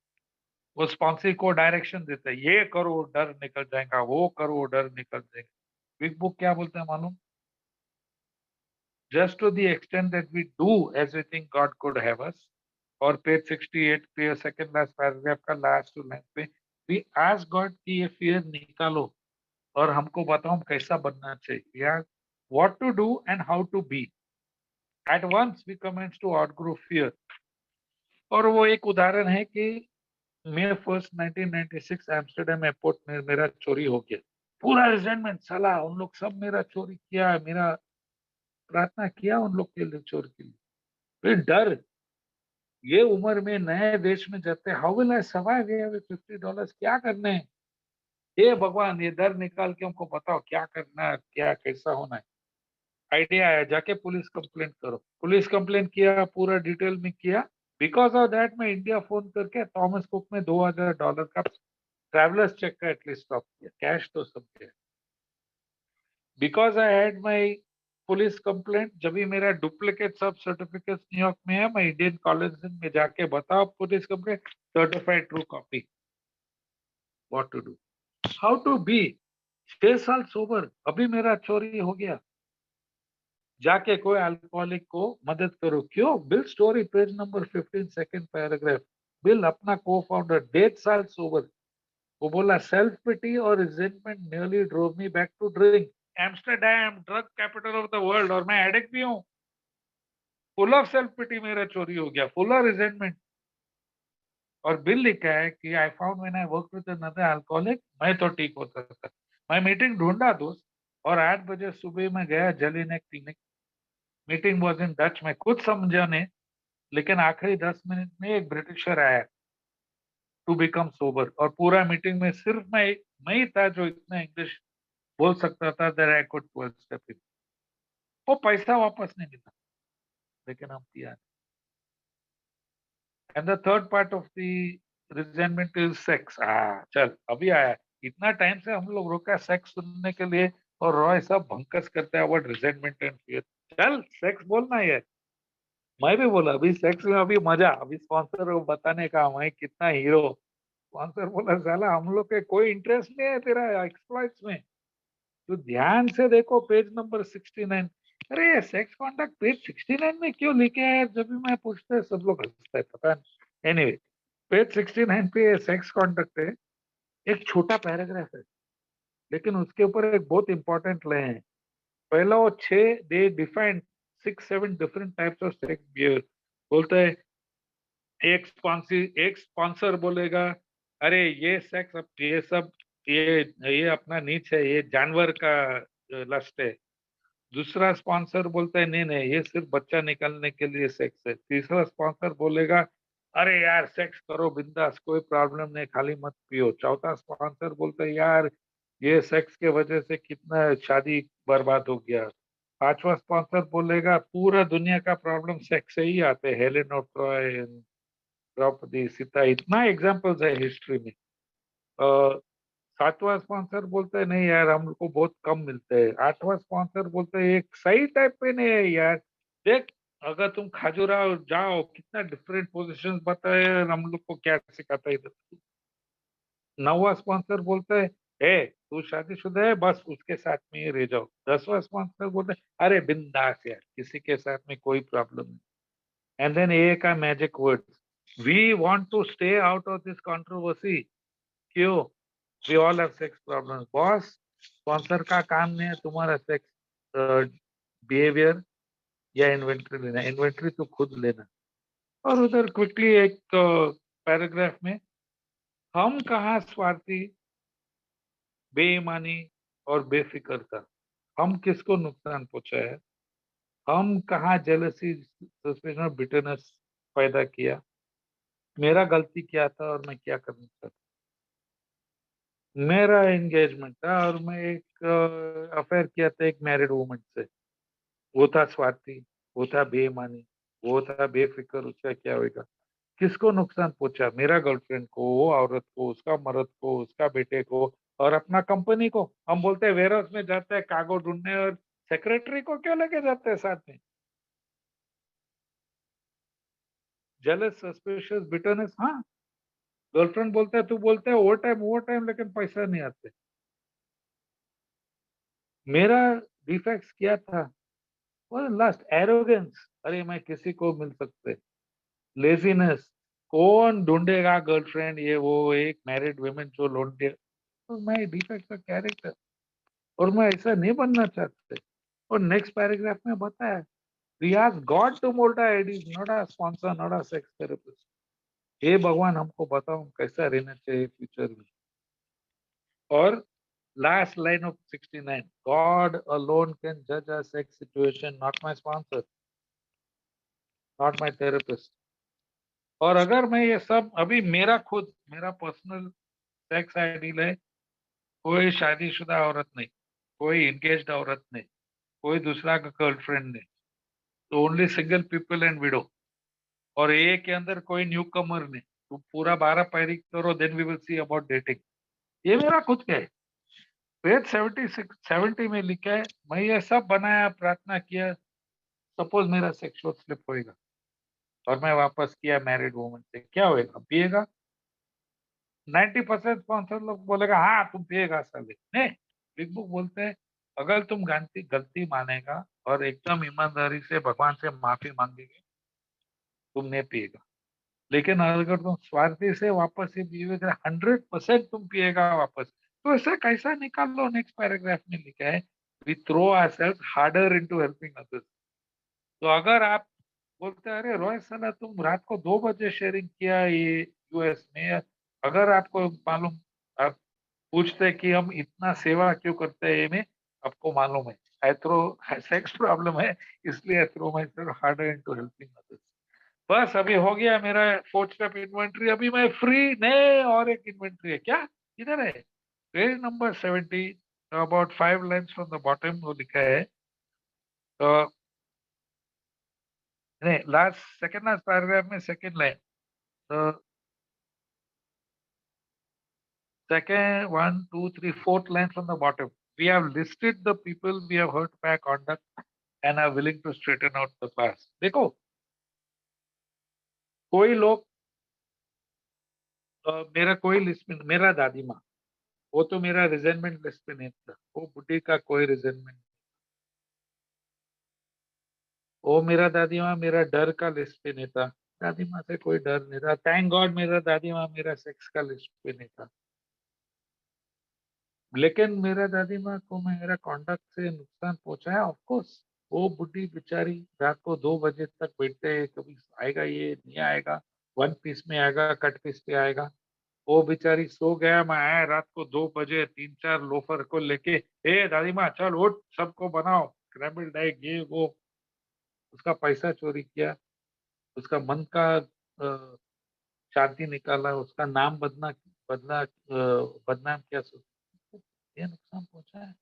वो स्पॉन्सर को डायरेक्शन देते हैं, ये करो डर निकल जाएगा, वो करो डर निकल जाएगा। बिग बुक क्या बोलते हैं मालूम? Just to the extent that we do everything God could have us. और पेज 68 पे सेकंड लास्ट पैराग्राफ का लास्ट लाइन पे, वी आस्क गॉड कि ये फियर निकालो और हमको बताओ हम कैसा बनना चाहिए, या what to do and how to be. At once we commence to outgrow fear. और वो एक उदाहरण है कि May 1st 1996 एम्स्टर्डम एयरपोर्ट में मेरा चोरी हो गया। पूरा रिजेंटमेंट, साला उन लोग सब मेरा चोरी किया, मेरा प्रार्थना किया उन लोग के लिए चोर के लिए। फिर डर, ये उम्र में नए देश में जाते, how will I survive here with $50? क्या करने हैं? हे भगवान, ये डर निकाल के हमको बताओ क्या करना है, क्या कैसा होना है। आइडिया आया, जाके पुलिस कंप्लेंट करो। पुलिस कंप्लेंट किया, पूरा डिटेल में किया। बिकॉज ऑफ दैट मैं इंडिया फोन करके थॉमस कुक में $2000 का ट्रैवलर्स चेक का एटलीस्ट स्टॉप किया। कैश तो सब गया। Because I had my police complaint, जब भी मेरा डुप्लीकेट सब सर्टिफिकेट न्यूयॉर्क में है, मैं इंडियन कॉलेज में जाके बताओ police complaint, certified true copy. What to do, how to be 6 साल सोबर, अभी मेरा चोरी हो गया। जाके कोई अल्कोहलिक को मदद करो। क्यों? Bill story page number 15 second paragraph. Bill अपना को फाउंडर 1.5 साल सोबर, वो बोला सेल्फ पिटी और resentment nearly drove me back to drink. Amsterdam drug capital of the world, और मैं एडिक्ट भी हूँ। फुल ऑफ सेल्फ पिटी मेरा चोरी हो गया, फुल ऑफ रिजेंटमेंट। और बिल लिखा है कि I found when I work with another alcoholic, मैं तो ठीक होता था। मैं मीटिंग ढूंढा दोस्त, और 8 बजे सुबह में गया जलीनेक clinic. Meeting was in Dutch, में कुछ समझा नहीं, लेकिन आखिरी 10 मिनट में एक ब्रिटिशर आया टू बिकम सोबर, और पूरा मीटिंग में सिर्फ मैं ही था जो इतना इंग्लिश बोल सकता था that I could 12 step in. वो पैसा वापस नहीं मिला, लेकिन हम किया। And the third part of the resentment is sex. चल अभी आया, इतना टाइम से हम लोग रोका सेक्स सुनने के लिए, और रॉय सब भंकस करते हैं अबाउट रिजेंटमेंट एंड फियर। चल सेक्स बोलना है। मैं भी बोला अभी सेक्स में अभी मजा, अभी स्पॉन्सर को बताने का मैं कितना हीरो। स्पॉन्सर बोला साला हम लोग के कोई इंटरेस्ट नहीं है तेरा एक्सप्लॉइट्स में, तो ध्यान से देखो पेज नंबर 69। अरे सेक्स कॉन्टैक्ट पेज 69 में क्यों लिखे हैं? जब भी मैं पूछते हैं सब लोग हंसते हैं, पता नहीं। एनीवे, पेज 69 पे सेक्स कॉन्टैक्ट है, एक छोटा पैराग्राफ है, लेकिन उसके ऊपर एक बहुत इंपॉर्टेंट ले है। पहला वो 6 दे define 6-7 different types of sex behaviour. बोलते हैं एक स्पॉन्सर बोलेगा अरे ये सेक्स, अब ये सब ये अपना नीच है, ये जानवर का लस्ट है। दूसरा स्पॉन्सर बोलता है नहीं नहीं, ये सिर्फ बच्चा निकालने के लिए सेक्स है। तीसरा स्पॉन्सर बोलेगा अरे यार सेक्स करो बिंदास, कोई प्रॉब्लम नहीं, खाली मत पियो। चौथा स्पॉन्सर बोलता है यार ये सेक्स के वजह से कितना शादी बर्बाद हो गया। पांचवा स्पॉन्सर बोलेगा पूरा दुनिया का प्रॉब्लम सेक्स से ही आते हैं, Helen of Troy, Draupadi, Sita, इतना एग्जाम्पल्स है हिस्ट्री में। सातवां स्पॉन्सर बोलता है नहीं यार हम लोग को बहुत कम मिलते हैं। आठवां स्पॉन्सर बोलता है एक सही टाइप पे नहीं है यार, देख अगर तुम खाजुराहो जाओ कितना डिफरेंट पोजीशंस बताए, हम लोग को क्या सिखाता है इधर। नौवां स्पॉन्सर बोलता है ए तू शादीशुदा है बस उसके साथ में ही रह जाओ। 10वां स्पॉन्सर बोलता है अरे बिंदास यार किसी के साथ में कोई प्रॉब्लम नहीं। एंड देन ए का magic word, we want to stay out of this controversy. क्यों? We all have sex problems boss. Sponsor का काम नहीं है तुम्हारा सेक्स बिहेवियर या इन्वेंट्री लेना, इन्वेंट्री तो खुद लेना। और उधर क्विकली एक पैराग्राफ में, हम कहाँ स्वार्थी, बेईमानी और बेफिक्रता, हम किसको नुकसान पहुंचा है, हम कहाँ जेलसी, सस्पेंशन और बिटरनेस पैदा किया, मेरा गलती क्या था और मैं क्या करना चाहता। मेरा एंगेजमेंट था और मैं एक अफेयर किया था एक मैरिड वुमन से। वो था स्वार्थी, वो था बेईमानी, वो था बेफिक्र, उसका क्या होगा। किसको नुकसान पहुंचा? मेरा गर्लफ्रेंड को, वो औरत को, उसका मर्द को, उसका बेटे को, और अपना कंपनी को। हम बोलते हैं वेयर हाउस में जाते हैं कार्गो ढूंढने, और सेक्रेटरी को क्यों लेके जाते हैं साथ में? Jealous, suspicious, bitterness. हाँ, गर्लफ्रेंड बोलता है, तू बोलता है ओवर टाइम, लेकिन पैसा नहीं आते। मेरा डिफेक्ट्स क्या था? और लास्ट एरोगेंस, अरे मैं किसी को मिल सकते। लेजीनेस, कौन ढूंढेगा गर्लफ्रेंड, ये वो एक मैरिड वुमेन जो ढूंढे। तो मैं डिफेक्ट का कैरेक्टर, और मैं ऐसा नहीं बनना चाहते। और नेक्स्ट पैराग्राफ में बताया, we ask God to mold our IDs, not a sponsor, not a sex therapist. हे भगवान हमको बताओ कैसा रहना चाहिए फ्यूचर में। और last line of 69, God alone can judge our sex situation, not my sponsor, not my therapist. और अगर मैं ये सब अभी मेरा पर्सनल सेक्स आइडियल है, कोई शादीशुदा औरत नहीं, कोई इंगेज्ड औरत नहीं, कोई दूसरा का गर्लफ्रेंड नहीं, तो only single people and window, और ए के अंदर कोई न्यू कमर नहीं, तो पूरा 12 पैरी करो, then we will see about dating. ये मेरा खुद का है। पेज 70 में लिखा है, मैं ये सब बनाया, प्रार्थना किया, सपोज मेरा सेक्सुअल स्लिप होएगा और मैं वापस किया मैरिड वुमन से, क्या होएगा? पिएगा। 90% स्पॉन्सर लोग बोलेगा हाँ तुम पिएगा साले। नहीं, बिग बुक बोलते हैं अगर तुम गलती मानेगा और एकदम ईमानदारी से भगवान से माफी मांगेगे, तुम नहीं पिएगा। लेकिन अगर तुम स्वार्थी से वापस ही पिएगा, 100% तुम पिएगा वापस। तो ऐसा कैसा निकाल लो। नेक्स्ट पैराग्राफ में लिखा है, we throw ourselves harder into helping others. तो अगर आप बोलते हैं अरे रोहित साला तुम रात को 2 बजे शेयरिंग किया ये यूएस में, अगर आपको मालूम, आप पूछते कि हम इतना सेवा क्यों करते हैं, ये में आपको मालूम है आई थ्रो सेक्स प्रॉब्लम है, इसलिए I throw myself harder into helping others. बस अभी हो गया मेरा 4 स्टेप इन्वेंट्री, अभी मैं फ्री। नहीं, और एक इन्वेंट्री है क्या, इधर है page number 70, about 5 lines from the bottom, वो लिखा है। तो नहीं, लास्ट सेकंड लास्ट पैराग्राफ में सेकंड लाइन, तो second 1 2 3 4th line from the bottom, we have listed the people we have hurt by conduct and are willing to straighten out the past. देखो, कोई लोग मेरा कोई लिस्ट में, मेरा दादी माँ, वो तो मेरा रिजेंटमेंट लिस्ट पे नहीं था, वो बुढ़ी का कोई रिजेंटमेंट, वो मेरा दादी माँ मेरा डर का लिस्ट पे नहीं था, दादी माँ से कोई डर नहीं था, थैंक गॉड मेरा दादी माँ मेरा सेक्स का लिस्ट पे नहीं था। लेकिन मेरा दादी माँ को मेरा कॉन्डक्ट से नुकसान पहुंचाया, ऑफ कोर्स। वो बुढ़ी बेचारी रात को 2 बजे तक बैठते, कभी आएगा ये नहीं आएगा, 1 पीस में आएगा, कट पीस पे आएगा। वो बेचारी सो गया, मैं आया रात को 2 बजे 3-4 लोफर को लेके, ए दादी माँ चल उठ, सबको बनाओ क्रैम्बल्ड एग ये वो। उसका पैसा चोरी किया, उसका मन का शांति निकाला, उसका नाम बदनाम किया, ये नुकसान पहुंचा है।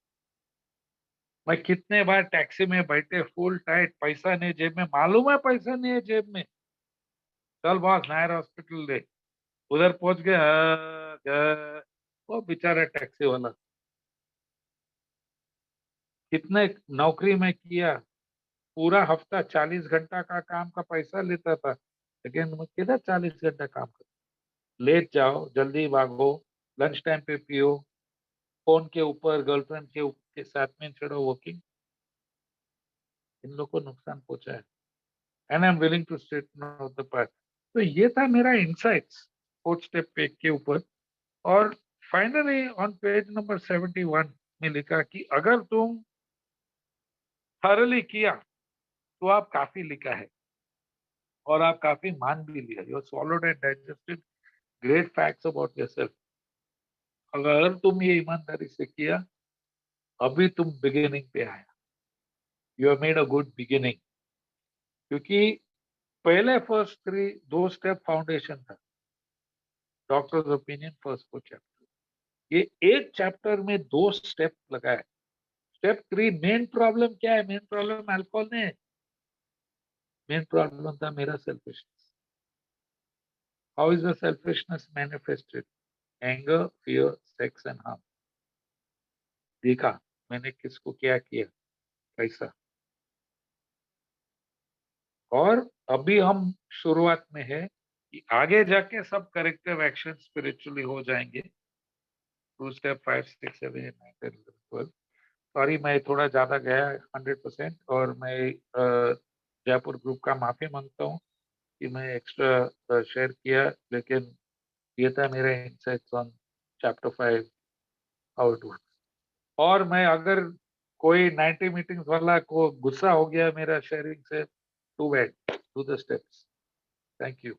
मैं कितने बार टैक्सी में बैठे, फुल टाइट, पैसा नहीं जेब में, मालूम है पैसा नहीं है जेब में, चल बॉस नायर हॉस्पिटल ले, उधर पहुंच गए, वो बेचारा टैक्सी वाला। कितने नौकरी में किया, पूरा हफ्ता 40 घंटा का काम का पैसा लेता था, लेकिन मैं किधर 40 घंटा काम कर, लेट जाओ, जल्दी भागो, लंच टाइम पे पियो, फोन के ऊपर गर्लफ्रेंड के साथ में चढ़ो वॉकिंग, इन लोगों को नुकसान पहुंचा है। And I am willing to straighten out the path. तो ये था मेरा इंसाइट्स 4th स्टेप पे के ऊपर। और फाइनली ऑन पेज नंबर 71 में लिखा कि अगर तुम थॉरली किया तो आप काफी लिखा है और आप काफी मान भी लिया, you swallowed and digested great facts about yourself. अगर तुम ये ईमानदारी से किया, अभी तुम बिगिनिंग पे आया, you have made a good beginning. क्योंकि पहले फर्स्ट 2 स्टेप फाउंडेशन था, डॉक्टर्स ओपिनियन फर्स्ट 4 चैप्टर, ये एक चैप्टर में 2 स्टेप लगा है। स्टेप 3 मेन प्रॉब्लम क्या है, मेन प्रॉब्लम अल्कोहल नहीं है, मेन प्रॉब्लम था मेरा selfishness. How is the selfishness manifested? Anger, fear, sex and harm. देखा मैंने किसको क्या किया, कैसा। और अभी हम शुरुआत में है कि आगे जाके सब करेक्टिव एक्शन स्पिरिचुअली हो जाएंगे। 2 स्टेप 5 6 7 8 9 10 11 12। सॉरी मैं थोड़ा ज्यादा गया 100%, और मैं जयपुर ग्रुप का माफी मांगता हूँ कि मैं एक्स्ट्रा शेयर किया, लेकिन ये था मेरा insights on chapter 5 how it works. और मैं अगर कोई 90 मीटिंग्स वाला को गुस्सा हो गया मेरा शेयरिंग से, too bad, do the steps. Thank you.